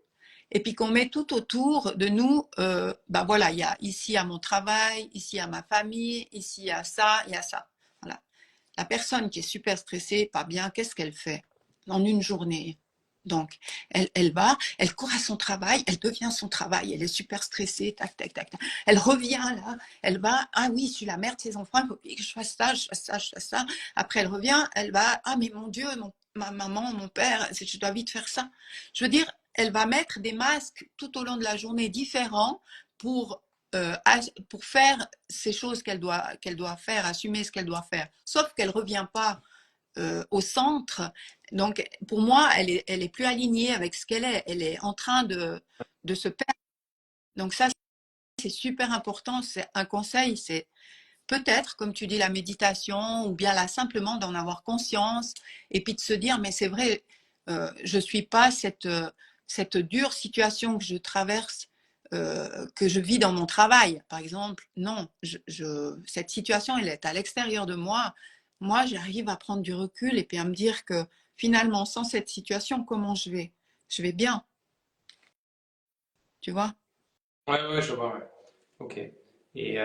et puis qu'on met tout autour de nous, ben voilà, il y a ici à mon travail, ici à ma famille, ici à ça, il y a ça. Voilà. La personne qui est super stressée, pas bien, qu'est-ce qu'elle fait en une journée? Donc, elle court à son travail, elle devient son travail, elle est super stressée, tac, tac, tac, tac. Elle revient là, elle va, ah oui, je suis la mère de ses enfants, il faut que je fasse ça, je fasse ça, je fasse ça. Après, elle revient, elle va, ah mais mon Dieu, ma maman, mon père, je dois vite faire ça. Je veux dire, elle va mettre des masques tout au long de la journée différents pour pour faire ces choses qu'elle doit faire, assumer ce qu'elle doit faire. Sauf qu'elle ne revient pas au centre. Donc, pour moi, elle est plus alignée avec ce qu'elle est. Elle est en train de se perdre. Donc ça, c'est super important. C'est un conseil, c'est peut-être, comme tu dis, la méditation ou bien là simplement d'en avoir conscience et puis de se dire, mais c'est vrai, je ne suis pas cette dure situation que je traverse, que je vis dans mon travail, par exemple. Non, cette situation, elle est à l'extérieur de moi. Moi, j'arrive à prendre du recul et puis à me dire que finalement, sans cette situation, comment je vais? Je vais bien, tu vois? Ouais, ouais, je vois, ouais. Ok. Et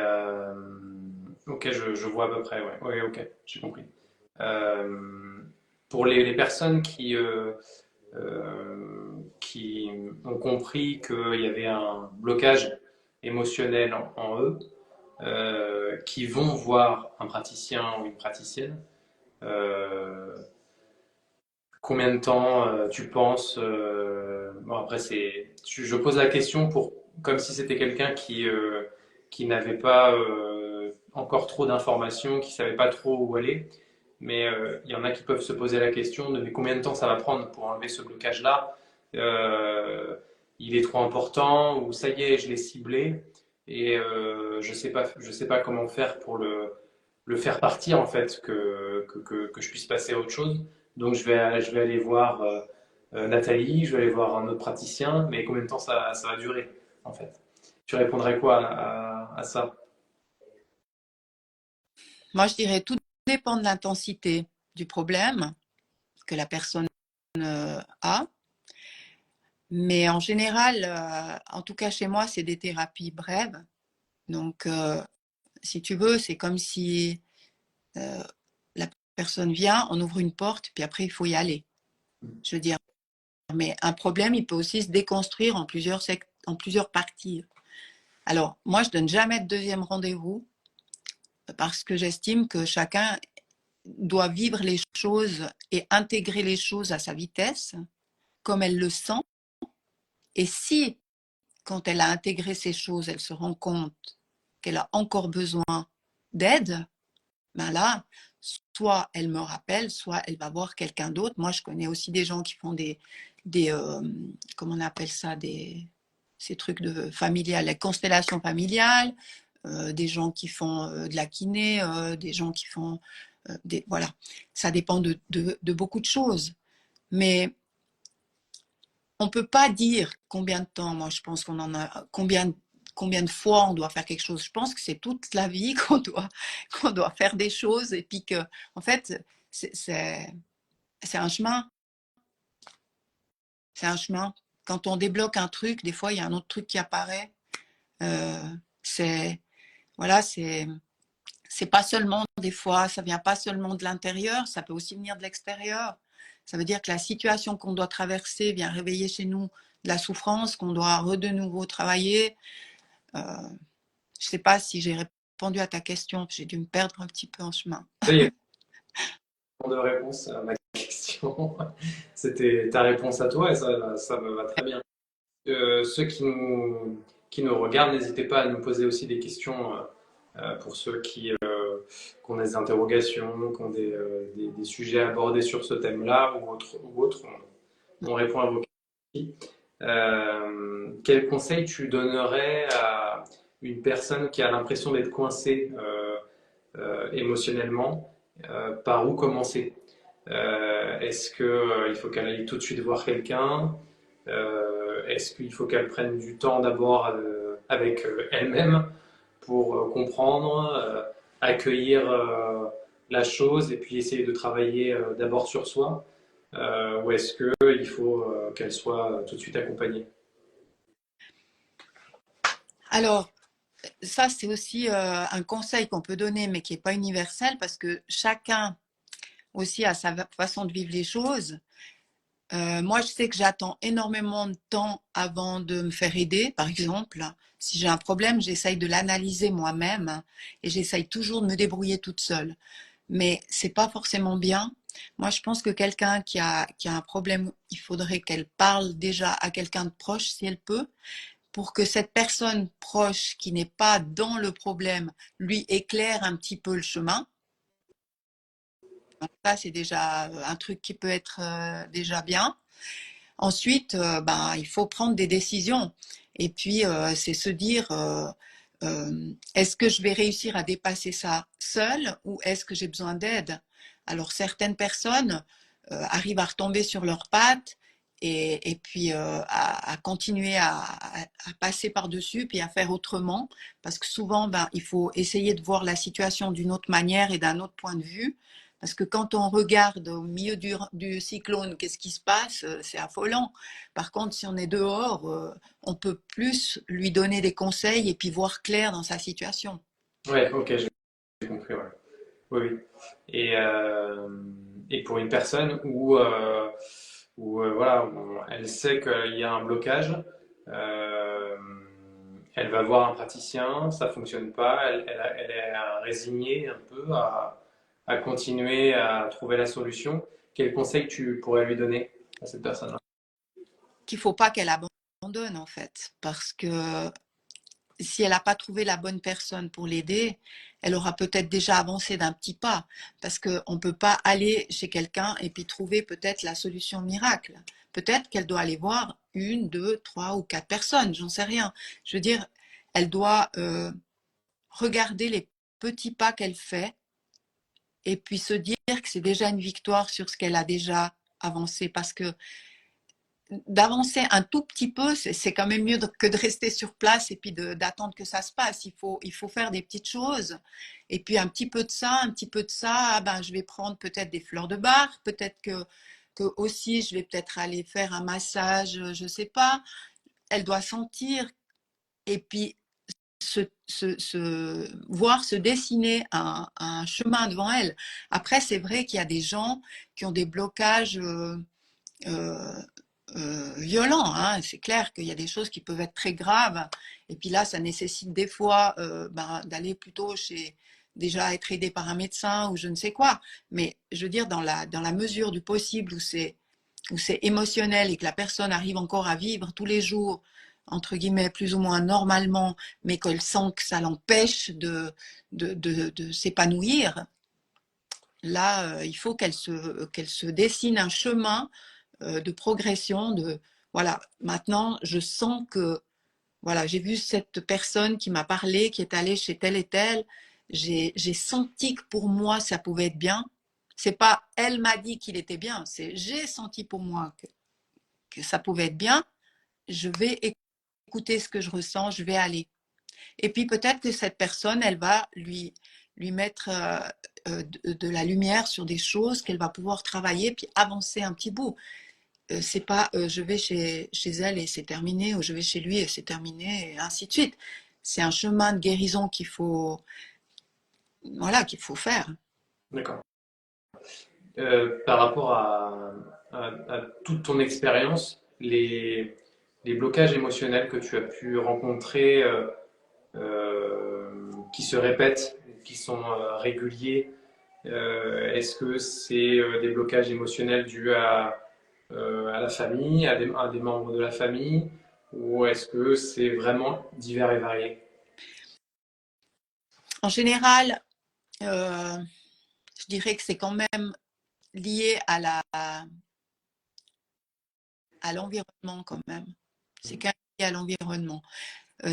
ok, je vois à peu près, ouais. Ouais, ok, j'ai compris. Euh, pour les personnes qui ont compris qu'il y avait un blocage émotionnel en eux, qui vont voir un praticien ou une praticienne, euh, combien de temps tu penses bon après je pose la question pour comme si c'était quelqu'un qui n'avait pas encore trop d'informations, qui savait pas trop où aller. Mais il y en a qui peuvent se poser la question de mais combien de temps ça va prendre pour enlever ce blocage-là. Euh, il est trop important ou ça y est, je l'ai ciblé et je sais pas comment faire pour le faire partir en fait, que je puisse passer à autre chose. Donc je vais aller voir Nathalie, je vais aller voir un autre praticien, mais combien de temps ça va durer en fait? Tu répondrais quoi à ça? Moi, je dirais tout dépend de l'intensité du problème que la personne a. Mais en général, en tout cas chez moi, c'est des thérapies brèves. Donc, si tu veux, c'est comme si euh, la personne vient, on ouvre une porte, puis après, il faut y aller. Je veux dire, mais un problème, il peut aussi se déconstruire en plusieurs parties. Alors, moi, je donne jamais de deuxième rendez-vous parce que j'estime que chacun doit vivre les choses et intégrer les choses à sa vitesse, comme elle le sent. Et si, quand elle a intégré ces choses, elle se rend compte qu'elle a encore besoin d'aide, ben là, soit elle me rappelle, soit elle va voir quelqu'un d'autre. Moi, je connais aussi des gens qui font des comment on appelle ça, ces trucs de familial, les constellations familiales, des gens qui font de la kiné, des gens qui font voilà, ça dépend de beaucoup de choses. Mais on ne peut pas dire combien de temps, moi je pense qu'on en a, combien de fois on doit faire quelque chose. Je pense que c'est toute la vie qu'on doit faire des choses et puis que, en fait, c'est un chemin. C'est un chemin. Quand on débloque un truc, des fois, il y a un autre truc qui apparaît. Euh, c'est, voilà, c'est pas seulement, des fois, ça vient pas seulement de l'intérieur, ça peut aussi venir de l'extérieur. Ça veut dire que la situation qu'on doit traverser vient réveiller chez nous de la souffrance qu'on doit de nouveau travailler. Euh, je sais pas si j'ai répondu à ta question, j'ai dû me perdre un petit peu en chemin. Il y a de réponse à ma question. C'était ta réponse à toi et ça me va très bien. Ceux qui nous regardent, n'hésitez pas à nous poser aussi des questions pour ceux qui ont des interrogations, qui ont des sujets à aborder sur ce thème-là ou autre, on répond à vos questions. Quel conseil tu donnerais à une personne qui a l'impression d'être coincée émotionnellement? Par où commencer? Est-ce qu'il faut qu'elle aille tout de suite voir quelqu'un? Est-ce qu'il faut qu'elle prenne du temps d'abord avec elle-même pour comprendre, accueillir la chose et puis essayer de travailler d'abord sur soi? Ou est-ce qu'il faut qu'elle soit tout de suite accompagnée? Alors, ça, c'est aussi un conseil qu'on peut donner, mais qui n'est pas universel, parce que chacun aussi a sa façon de vivre les choses. Moi, je sais que j'attends énormément de temps avant de me faire aider. Par exemple, si j'ai un problème, j'essaye de l'analyser moi-même et j'essaye toujours de me débrouiller toute seule. Mais c'est pas forcément bien. Moi, je pense que quelqu'un qui a un problème, il faudrait qu'elle parle déjà à quelqu'un de proche, si elle peut, pour que cette personne proche qui n'est pas dans le problème lui éclaire un petit peu le chemin. Donc ça, c'est déjà un truc qui peut être déjà bien. Ensuite, ben, il faut prendre des décisions. Et puis, c'est se dire, est-ce que je vais réussir à dépasser ça seule ou est-ce que j'ai besoin d'aide? Alors, certaines personnes arrivent à retomber sur leurs pattes et puis à continuer à passer par-dessus, puis à faire autrement. Parce que souvent, ben, il faut essayer de voir la situation d'une autre manière et d'un autre point de vue. Parce que quand on regarde au milieu du cyclone, qu'est-ce qui se passe, c'est affolant. Par contre, si on est dehors, on peut plus lui donner des conseils et puis voir clair dans sa situation. Ouais, ok, j'ai compris, ouais. Oui, oui. Et pour une personne où voilà, elle sait qu'il y a un blocage, euh, elle va voir un praticien, ça fonctionne pas, elle est résignée un peu à continuer à trouver la solution. Quel conseil tu pourrais lui donner à cette personne-là? Qu'il ne faut pas qu'elle abandonne en fait, parce que si elle n'a pas trouvé la bonne personne pour l'aider, elle aura peut-être déjà avancé d'un petit pas, parce qu'on ne peut pas aller chez quelqu'un et puis trouver peut-être la solution miracle. Peut-être qu'elle doit aller voir une, deux, trois ou quatre personnes, j'en sais rien. Je veux dire, elle doit regarder les petits pas qu'elle fait et puis se dire que c'est déjà une victoire sur ce qu'elle a déjà avancé, parce que d'avancer un tout petit peu, c'est quand même mieux que de rester sur place et puis d'attendre que ça se passe. Il faut faire des petites choses. Et puis un petit peu de ça, un petit peu de ça, ah ben, je vais prendre peut-être des fleurs de bar, peut-être que aussi je vais peut-être aller faire un massage, je ne sais pas. Elle doit sentir et puis voir se dessiner un chemin devant elle. Après, c'est vrai qu'il y a des gens qui ont des blocages euh, violent. Hein. C'est clair qu'il y a des choses qui peuvent être très graves. Et puis là, ça nécessite des fois ben, d'aller plutôt chez déjà être aidé par un médecin ou je ne sais quoi. Mais je veux dire, dans la mesure du possible où c'est émotionnel et que la personne arrive encore à vivre tous les jours, entre guillemets, plus ou moins normalement, mais qu'elle sent que ça l'empêche de s'épanouir, là, il faut qu'elle se dessine un chemin de progression, de voilà, maintenant je sens que voilà, j'ai vu cette personne qui m'a parlé, qui est allée chez tel et tel, j'ai senti que pour moi ça pouvait être bien. C'est pas elle m'a dit qu'il était bien, c'est j'ai senti pour moi que ça pouvait être bien. Je vais écouter ce que je ressens, je vais aller. Et puis peut-être que cette personne, elle va lui mettre de la lumière sur des choses qu'elle va pouvoir travailler puis avancer un petit bout. C'est pas je vais chez elle et c'est terminé, ou je vais chez lui et c'est terminé, et ainsi de suite. C'est un chemin de guérison voilà, qu'il faut faire. D'accord. Par rapport à toute ton expérience, les blocages émotionnels que tu as pu rencontrer, qui se répètent, qui sont réguliers, est-ce que c'est des blocages émotionnels dus à la famille, à des membres de la famille, ou est-ce que c'est vraiment divers et varié? En général, euh, je dirais que c'est quand même lié à l'environnement quand même. C'est quand même lié à l'environnement.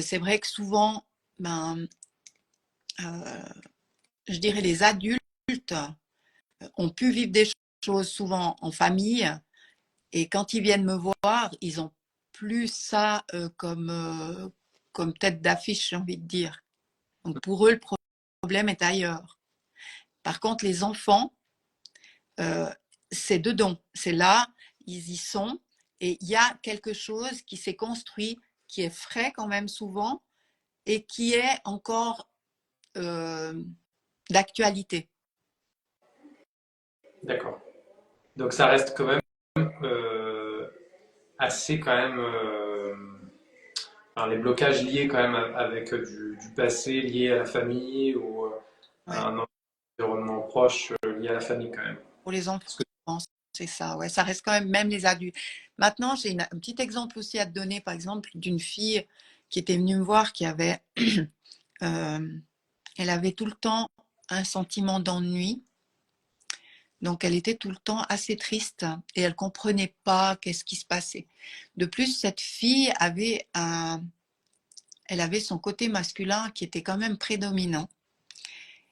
C'est vrai que souvent, ben, euh, je dirais les adultes ont pu vivre des choses souvent en famille et quand ils viennent me voir, ils ont plus ça comme tête d'affiche, j'ai envie de dire. Donc pour eux, le problème est ailleurs. Par contre, les enfants, euh, c'est dedans, c'est là, ils y sont et il y a quelque chose qui s'est construit, qui est frais quand même souvent et qui est encore euh, d'actualité. D'accord. Donc ça reste quand même euh, assez quand même. Enfin, les blocages liés quand même avec du passé, lié à la famille ou Ouais. à un environnement proche lié à la famille quand même. Pour les enfants, Parce que, c'est ça. Ouais, ça reste quand même les adultes. Maintenant, j'ai un petit exemple aussi à te donner, par exemple, d'une fille qui était venue me voir, qui avait, euh, elle avait tout le temps un sentiment d'ennui. Donc, elle était tout le temps assez triste et elle comprenait pas qu'est-ce qui se passait. De plus, cette fille elle avait son côté masculin qui était quand même prédominant.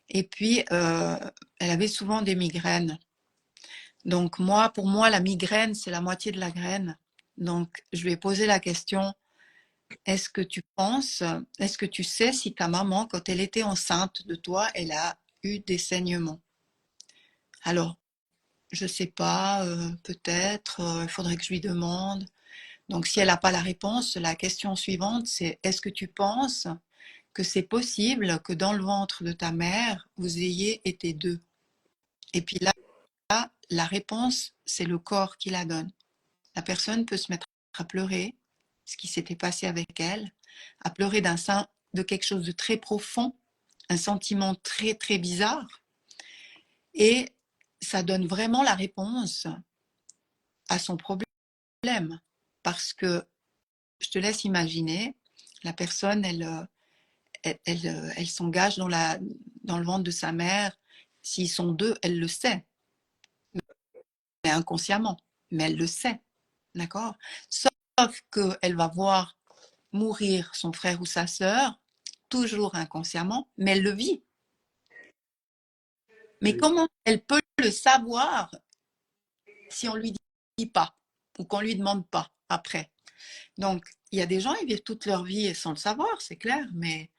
Et puis, elle avait souvent des migraines. Donc, pour moi, la migraine, c'est la moitié de la graine. Donc, je lui ai posé la question, est-ce que tu sais si ta maman, quand elle était enceinte de toi, elle a eu des saignements? Alors, je sais pas, peut-être, il faudrait que je lui demande. Donc, si elle n'a pas la réponse, la question suivante, c'est est-ce que tu penses que c'est possible que dans le ventre de ta mère, vous ayez été deux? Et puis là, la réponse, c'est le corps qui la donne. La personne peut se mettre à pleurer, ce qui s'était passé avec elle, à pleurer de quelque chose de très profond, un sentiment très très bizarre, et ça donne vraiment la réponse à son problème. Parce que je te laisse imaginer, la personne, elle s'engage dans le ventre de sa mère. S'ils sont deux, elle le sait, mais inconsciemment, mais elle le sait, d'accord? Sauf qu'elle va voir mourir son frère ou sa sœur, toujours inconsciemment, mais elle le vit. Mais Oui. comment elle peut le savoir si on lui dit pas ou qu'on lui demande pas après? Donc, il y a des gens, ils vivent toute leur vie sans le savoir, c'est clair, mais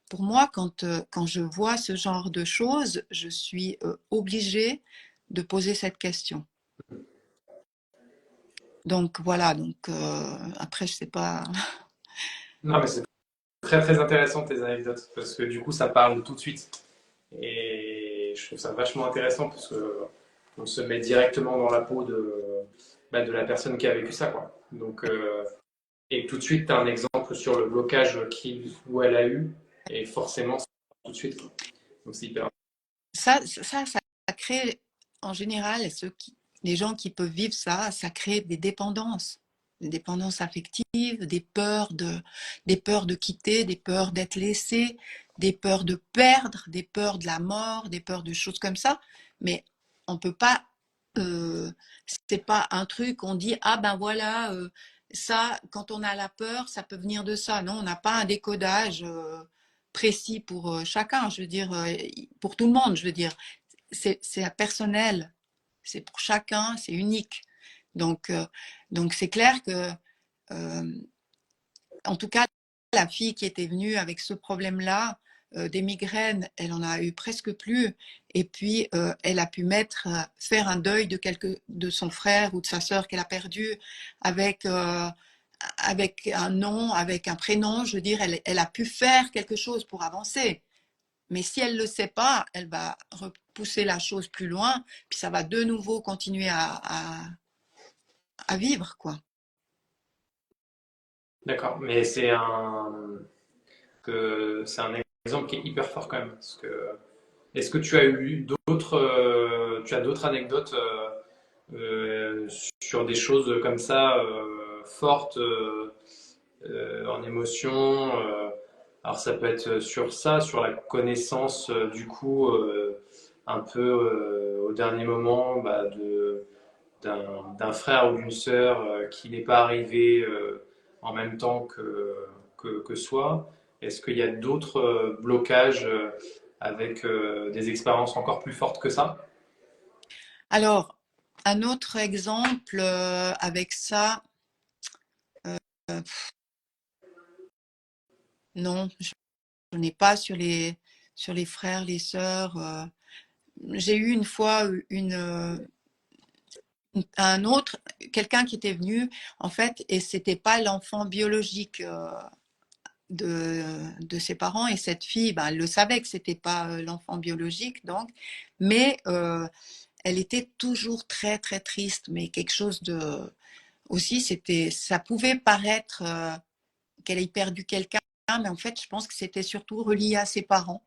pour moi, quand je vois ce genre de choses, je suis obligée de poser cette question. Donc voilà, après, je sais pas. Non, mais c'est très très intéressant tes anecdotes parce que du coup ça parle tout de suite et je trouve ça vachement intéressant parce que on se met directement dans la peau de la personne qui a vécu ça quoi. Donc et tout de suite tu as un exemple sur le blocage qu'il ou elle a eu et forcément ça parle tout de suite quoi. Donc c'est hyper. Ça crée, en général, les gens qui peuvent vivre ça, ça crée des dépendances affectives, des peurs de quitter, des peurs d'être laissé, des peurs de perdre, des peurs de la mort, des peurs de choses comme ça. Mais on peut pas, euh, c'est pas un truc, on dit, ah ben voilà, ça, quand on a la peur, ça peut venir de ça. Non, on n'a pas un décodage. Précis pour chacun, je veux dire, pour tout le monde, je veux dire. C'est personnel, c'est pour chacun, c'est unique. Donc, euh, donc c'est clair que, euh, en tout cas, la fille qui était venue avec ce problème-là, des migraines, elle en a eu presque plus. Et puis, elle a pu faire un deuil de son frère ou de sa sœur qu'elle a perdu avec, avec un nom, avec un prénom. Je veux dire, elle a pu faire quelque chose pour avancer. Mais si elle ne le sait pas, elle va repousser la chose plus loin, puis ça va de nouveau continuer à vivre, quoi. D'accord, mais c'est un exemple qui est hyper fort quand même parce que est-ce que tu as eu tu as d'autres anecdotes sur des choses comme ça fortes en émotion. Alors ça peut être sur ça, sur la connaissance du coup un peu au dernier moment d'un frère ou d'une sœur qui n'est pas arrivé en même temps que soi. Est-ce qu'il y a d'autres blocages avec des expériences encore plus fortes que ça? Alors, un autre exemple avec ça, euh, non, je n'ai pas sur les frères, les sœurs. J'ai eu une fois un autre, quelqu'un qui était venu, en fait, et c'était pas l'enfant biologique de ses parents. Et cette fille, ben, elle le savait que c'était pas l'enfant biologique, donc, mais elle était toujours très très triste, mais quelque chose de aussi, ça pouvait paraître qu'elle ait perdu quelqu'un, mais en fait, je pense que c'était surtout relié à ses parents.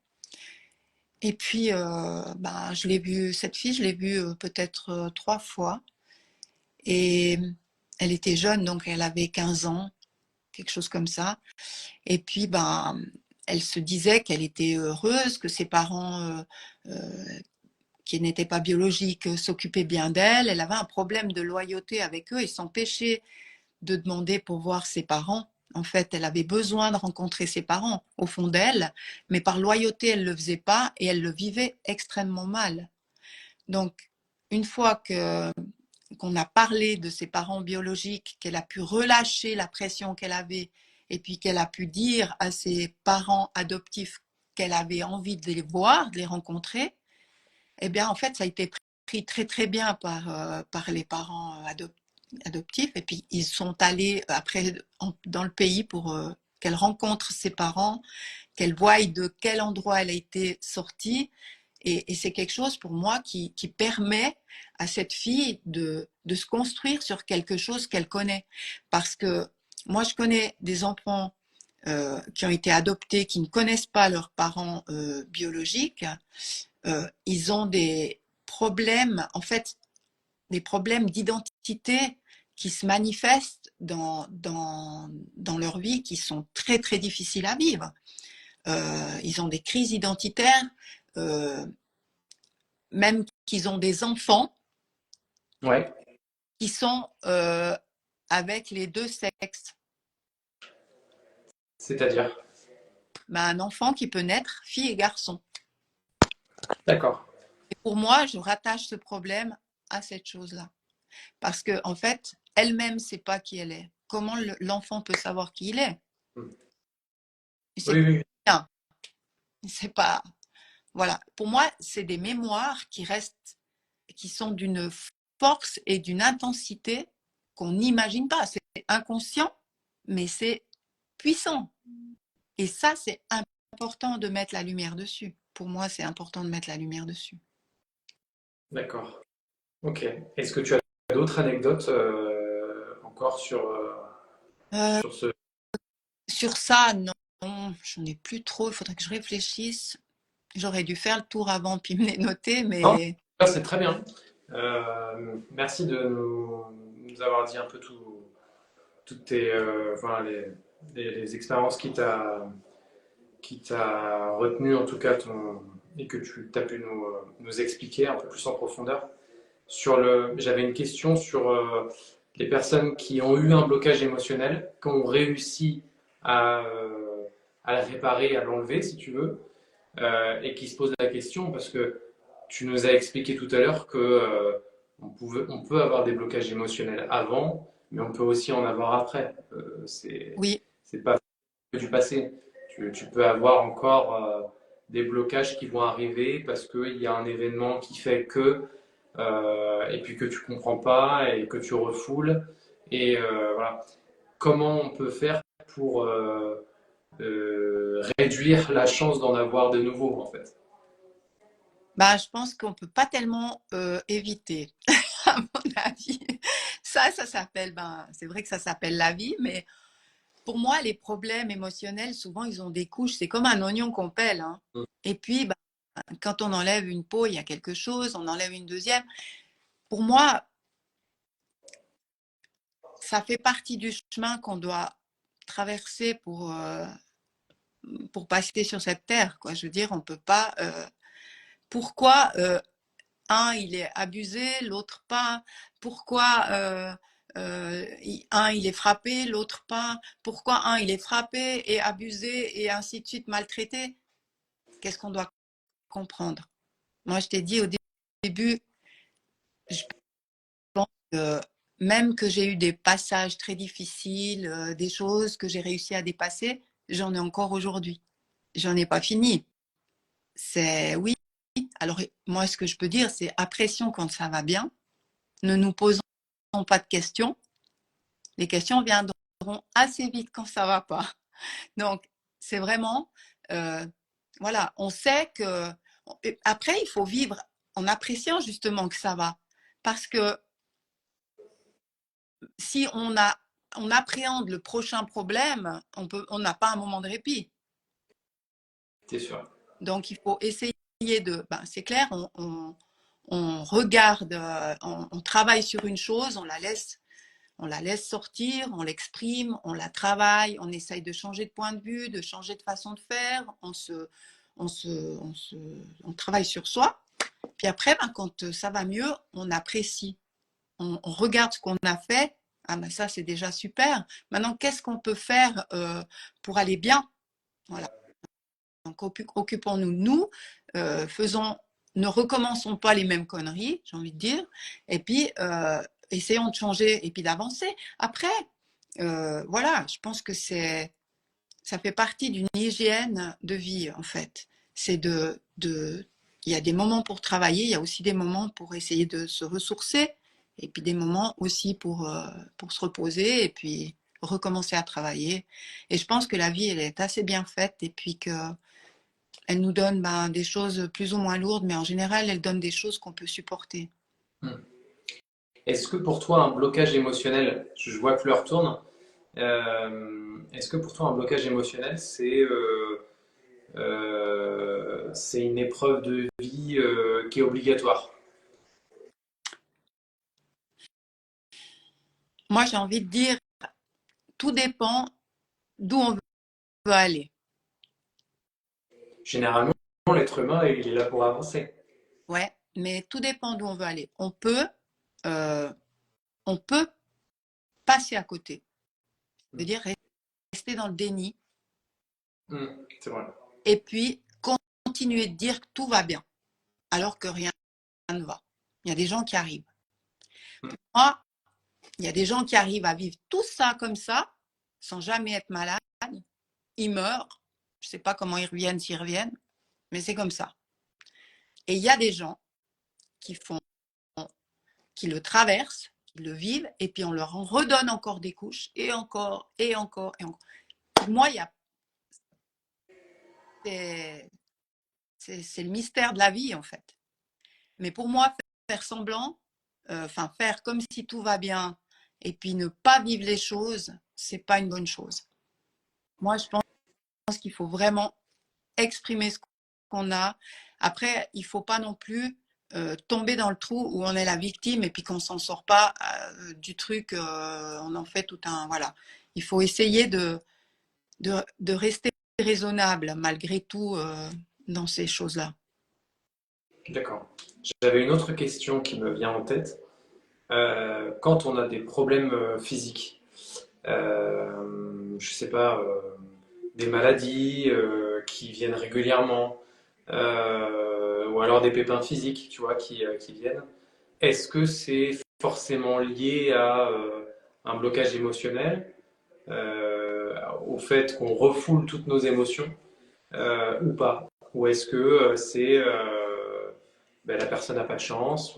Et puis, ben, cette fille, je l'ai vue peut-être 3 fois. Et elle était jeune, donc elle avait 15 ans, quelque chose comme ça. Et puis, ben, elle se disait qu'elle était heureuse, que ses parents qui n'étaient pas biologiques s'occupaient bien d'elle. Elle avait un problème de loyauté avec eux et s'empêchait de demander pour voir ses parents. En fait, elle avait besoin de rencontrer ses parents au fond d'elle, mais par loyauté, elle ne le faisait pas et elle le vivait extrêmement mal. Donc, une fois qu'on a parlé de ses parents biologiques, qu'elle a pu relâcher la pression qu'elle avait et puis qu'elle a pu dire à ses parents adoptifs qu'elle avait envie de les voir, de les rencontrer, eh bien, en fait, ça a été pris très, très bien par les parents adoptifs. Et puis, ils sont allés après dans le pays pour qu'elle rencontre ses parents, qu'elle voie de quel endroit elle a été sortie. Et c'est quelque chose pour moi qui permet à cette fille de se construire sur quelque chose qu'elle connaît. Parce que moi, je connais des enfants qui ont été adoptés, qui ne connaissent pas leurs parents biologiques. Ils ont des problèmes, en fait, des problèmes d'identité qui se manifestent dans leur vie, qui sont très, très difficiles à vivre. Ils ont des crises identitaires, euh, même qu'ils ont des enfants Ouais, qui sont avec les deux sexes. c'est-à-dire. Ben, un enfant qui peut naître fille et garçon. D'accord. Et pour moi, je rattache ce problème à cette chose-là. Parce qu'en en fait, elle-même ne sait pas qui elle est. Comment l'enfant peut savoir qui il est? Hmm. C'est Oui, oui, rien. C'est pas. Voilà. Pour moi, c'est des mémoires qui restent, qui sont d'une force et d'une intensité qu'on n'imagine pas. C'est inconscient, mais c'est puissant. Et ça, c'est important de mettre la lumière dessus. Pour moi, c'est important de mettre la lumière dessus. d'accord. Ok. Est-ce que tu as d'autres anecdotes encore Euh, sur ce... sur ça, non, j'en ai plus trop. Il faudrait que je réfléchisse. J'aurais dû faire le tour avant puis me les noter, Non, mais c'est très bien. Merci de nous avoir dit un peu toutes tes, enfin, les expériences qui t'a retenu, en tout cas, et que tu as pu nous expliquer un peu plus en profondeur. J'avais une question sur les personnes qui ont eu un blocage émotionnel, qui ont réussi à le réparer, à l'enlever, si tu veux, et qui se posent la question parce que tu nous as expliqué tout à l'heure que on peut avoir des blocages émotionnels avant, mais on peut aussi en avoir après. oui, C'est pas que du passé. Tu peux avoir encore des blocages qui vont arriver parce qu'il y a un événement qui fait que et puis que tu comprends pas et que tu refoules. Et voilà. Comment on peut faire pour réduire la chance d'en avoir de nouveau, en fait? bah, je pense qu'on ne peut pas tellement éviter, à mon avis. Ça s'appelle, ben, c'est vrai que ça s'appelle la vie, mais pour moi, les problèmes émotionnels, souvent, ils ont des couches. C'est comme un oignon qu'on pèle, hein. Et puis, ben, quand on enlève une peau, il y a quelque chose, on enlève une deuxième. Pour moi, ça fait partie du chemin qu'on doit traverser pour passer sur cette terre, quoi. Je veux dire, on ne peut pas. Pourquoi un, il est abusé, l'autre pas? Pourquoi un, il est frappé, l'autre pas? Pourquoi un, il est frappé et abusé et ainsi de suite, maltraité? Qu'est-ce qu'on doit comprendre? Moi, je t'ai dit au début, je pense que même que j'ai eu des passages très difficiles, des choses que j'ai réussi à dépasser, j'en ai encore aujourd'hui. J'en ai pas fini. C'est oui. Alors, moi, ce que je peux dire, c'est apprécions quand ça va bien. Ne nous posons pas de questions. Les questions viendront assez vite quand ça va pas. Donc, c'est vraiment, euh, voilà, on sait que. Après, il faut vivre en appréciant justement que ça va. Parce que si on appréhende le prochain problème, on n'a pas un moment de répit. C'est sûr. Donc, il faut essayer ben, c'est clair, on regarde, on travaille sur une chose, on la laisse sortir, on l'exprime, on la travaille, on essaye de changer de point de vue, de changer de façon de faire, on travaille sur soi. Puis après, ben, quand ça va mieux, on apprécie. On regarde ce qu'on a fait. Ah ben ça, c'est déjà super. Maintenant, qu'est-ce qu'on peut faire pour aller bien? Voilà. Donc, occupons-nous de nous. Faisons, ne recommençons pas les mêmes conneries, j'ai envie de dire. Et puis, essayons de changer et puis d'avancer. Après, voilà, je pense que ça fait partie d'une hygiène de vie, en fait. C'est il y a des moments pour travailler, il y a aussi des moments pour essayer de se ressourcer, et puis des moments aussi pour se reposer, et puis recommencer à travailler. Et je pense que la vie, elle est assez bien faite, et puis qu'elle nous donne ben, des choses plus ou moins lourdes, mais en général, elle donne des choses qu'on peut supporter. Hmm. Est-ce que pour toi, un blocage émotionnel, je vois que l'heure tourne, est-ce que pour toi, un blocage émotionnel, c'est une épreuve de vie qui est obligatoire? Moi, j'ai envie de dire, tout dépend d'où on veut aller. Généralement, l'être humain, il est là pour avancer. Ouais, mais tout dépend d'où on veut aller. Euh, on peut passer à côté. Hmm. C'est-à-dire rester dans le déni C'est vrai. et puis continuer de dire que tout va bien alors que rien ne va. Il y a des gens qui arrivent. Hmm. Moi, il y a des gens qui arrivent à vivre tout ça comme ça sans jamais être malade. Ils meurent. Je ne sais pas comment ils reviennent, s'ils reviennent, mais c'est comme ça. Et il y a des gens qui font, qui le traversent, qui le vivent, et puis on leur en redonne encore des couches, et encore, et encore, et encore. Pour moi, il y a, c'est le mystère de la vie, en fait. Mais pour moi, faire semblant, enfin faire comme si tout va bien, et puis ne pas vivre les choses, c'est pas une bonne chose. Moi, je pense qu'il faut vraiment exprimer ce qu'on a. Après, il faut pas non plus tomber dans le trou où on est la victime et puis qu'on s'en sort pas du truc, on en fait tout un... Voilà. Il faut essayer de rester raisonnable malgré tout dans ces choses-là. D'accord. J'avais une autre question qui me vient en tête. Quand on a des problèmes physiques, je sais pas, des maladies qui viennent régulièrement, ou alors des pépins physiques, tu vois, qui viennent, est-ce que c'est forcément lié à un blocage émotionnel, au fait qu'on refoule toutes nos émotions, ou pas? Ou est-ce que c'est ben, la personne n'a pas de chance,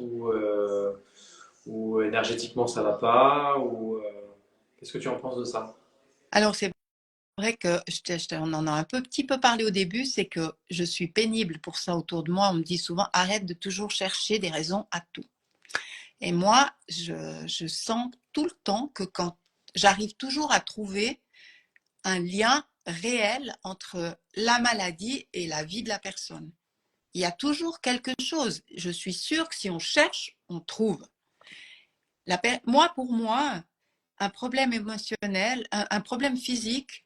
ou énergétiquement ça va pas, ou qu'est-ce que tu en penses de ça? Alors, c'est vrai que on en a un petit peu parlé au début, c'est que je suis pénible pour ça autour de moi. On me dit souvent, arrête de toujours chercher des raisons à tout. Et moi, je sens tout le temps que quand j'arrive toujours à trouver un lien réel entre la maladie et la vie de la personne. Il y a toujours quelque chose. Je suis sûre que si on cherche, on trouve. Moi, pour moi, un problème émotionnel, un problème physique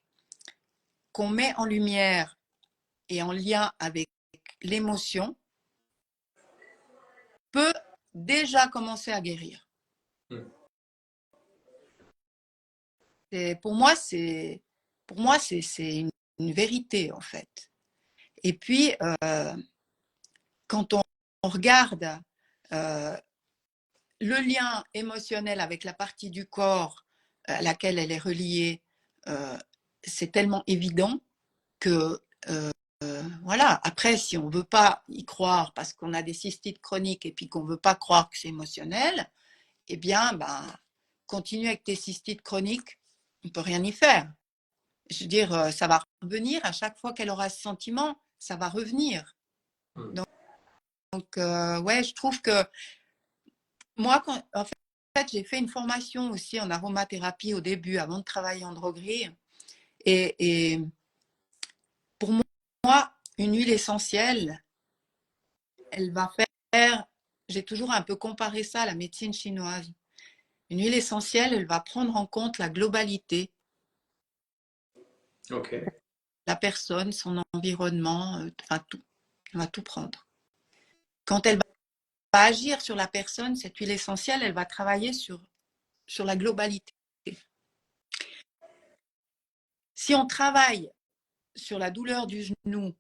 qu'on met en lumière et en lien avec l'émotion peut déjà commencer à guérir. Hmm. Pour moi, c'est une vérité en fait. Et puis, quand on regarde euh, le lien émotionnel avec la partie du corps à laquelle elle est reliée, euh, c'est tellement évident que voilà. Après, si on ne veut pas y croire parce qu'on a des cystites chroniques et puis qu'on ne veut pas croire que c'est émotionnel, eh bien, ben, continue avec tes cystites chroniques, on ne peut rien y faire. Je veux dire, ça va revenir à chaque fois qu'elle aura ce sentiment, ça va revenir. Hmm. Donc ouais, je trouve que moi, en fait, j'ai fait une formation aussi en aromathérapie au début, avant de travailler en droguerie. Et pour moi, une huile essentielle, elle va faire, j'ai toujours un peu comparé ça à la médecine chinoise. Une huile essentielle, elle va prendre en compte la globalité, Ok. la personne, son environnement, enfin tout. Elle va tout prendre. Quand elle agir sur la personne, cette huile essentielle, elle va travailler sur la globalité. Si on travaille sur la douleur du genou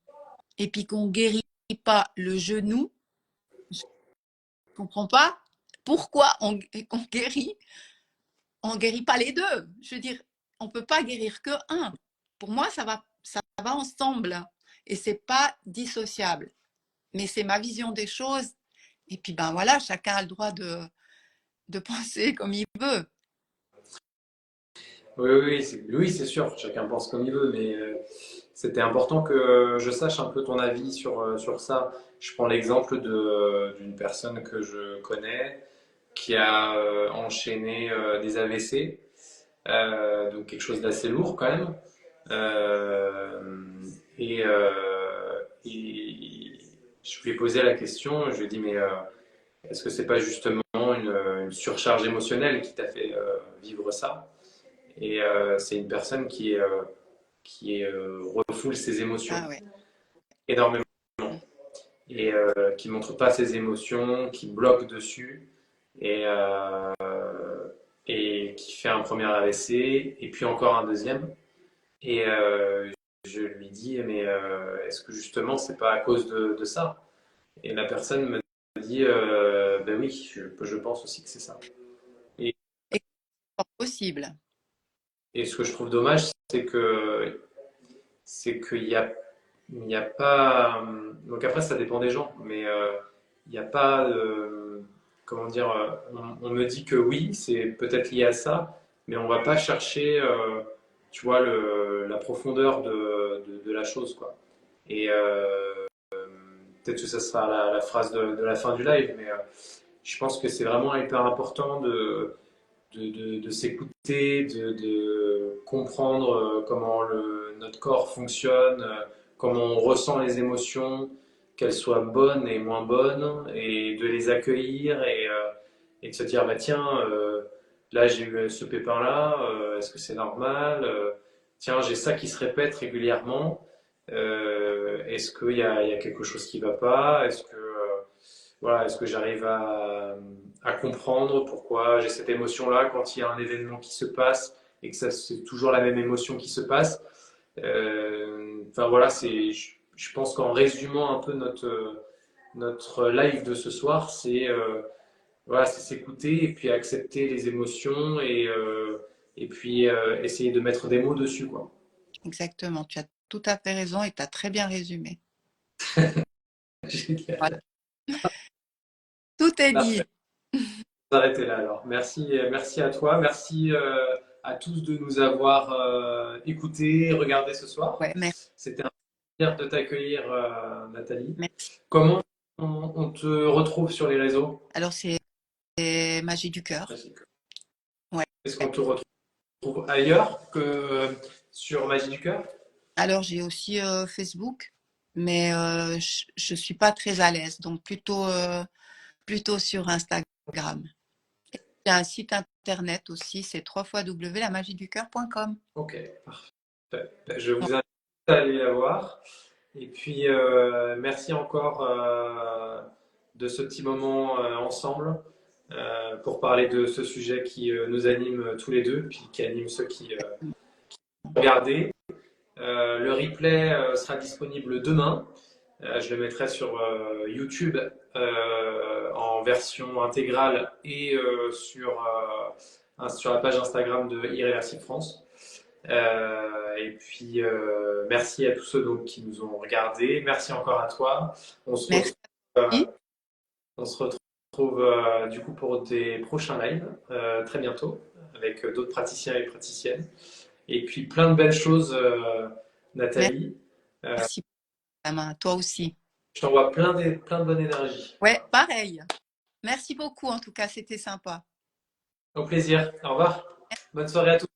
et puis qu'on ne guérit pas le genou, je ne comprends pas pourquoi on guérit pas les deux. Je veux dire, on ne peut pas guérir que un. Pour moi, ça va ensemble et c'est pas dissociable. Mais c'est ma vision des choses. Et puis ben voilà, chacun a le droit de penser comme il veut. Oui, oui, oui, c'est sûr, chacun pense comme il veut, mais c'était important que je sache un peu ton avis sur ça. Je prends l'exemple d'une personne que je connais qui a enchaîné des AVC, donc quelque chose d'assez lourd quand même. Euh, et je lui ai posé la question, je lui ai dit, mais est-ce que c'est pas justement une surcharge émotionnelle qui t'a fait vivre ça? Et c'est une personne qui refoule ses émotions Ah ouais. énormément et qui montre pas ses émotions, qui bloque dessus et, euh, et qui fait un premier AVC et puis encore un deuxième. Et je lui dis, mais est-ce que justement c'est pas à cause de ça? Et la personne me dit, ben oui, je pense aussi que c'est ça. Et, Et c'est possible. et ce que je trouve dommage, c'est il n'y a pas. Donc après, ça dépend des gens, mais il n'y a pas. Comment dire, on me dit que oui, c'est peut-être lié à ça, mais on va pas chercher, tu vois, la profondeur de la chose, quoi. Et peut-être que ça sera la phrase de la fin du live, mais je pense que c'est vraiment hyper important de s'écouter, de comprendre comment notre corps fonctionne, comment on ressent les émotions, qu'elles soient bonnes et moins bonnes, et de les accueillir et de se dire, bah, tiens, là j'ai eu ce pépin-là, est-ce que c'est normal? Tiens, j'ai ça qui se répète régulièrement. Est-ce qu'il y a quelque chose qui ne va pas? Voilà, est-ce que j'arrive à comprendre pourquoi j'ai cette émotion-là quand il y a un événement qui se passe et que c'est toujours la même émotion qui se passe? Enfin voilà, je pense qu'en résumant un peu notre live de ce soir, c'est voilà, c'est s'écouter et puis accepter les émotions et puis essayer de mettre des mots dessus, quoi. Exactement. Tu as tout à fait raison et tu as très bien résumé. Voilà. Génial. Tout est Parfait. dit. On va s'arrêter là alors. Merci, merci à toi. Merci à tous de nous avoir écoutés, regardés ce soir. Ouais, merci. C'était un plaisir de t'accueillir, Nathalie. Merci. Comment on te retrouve sur les réseaux? Alors, c'est Magie du cœur. Ouais. Est-ce qu'on te retrouve ailleurs que sur Magie du Cœur? Alors, j'ai aussi Facebook, mais je ne suis pas très à l'aise, donc plutôt sur Instagram. J'ai un site internet aussi, c'est www.lamagiducoeur.com. Ok, parfait. Ben, je vous invite à aller la voir. Et puis, merci encore de ce petit moment ensemble pour parler de ce sujet qui nous anime tous les deux, puis qui anime ceux qui regardent. Le replay sera disponible demain. Je le mettrai sur YouTube en version intégrale et sur la page Instagram de Irréversible France. Et puis, merci à tous ceux donc, qui nous ont regardés. Merci encore à toi. On se Merci. retrouve, on se retrouve du coup pour des prochains lives très bientôt avec d'autres praticiens et praticiennes. Et puis plein de belles choses, Nathalie. Merci, Benjamin. Toi aussi. Je t'envoie plein de bonne énergie. Ouais, pareil. Merci beaucoup, en tout cas, c'était sympa. Au plaisir. Au revoir. Bonne soirée à tous.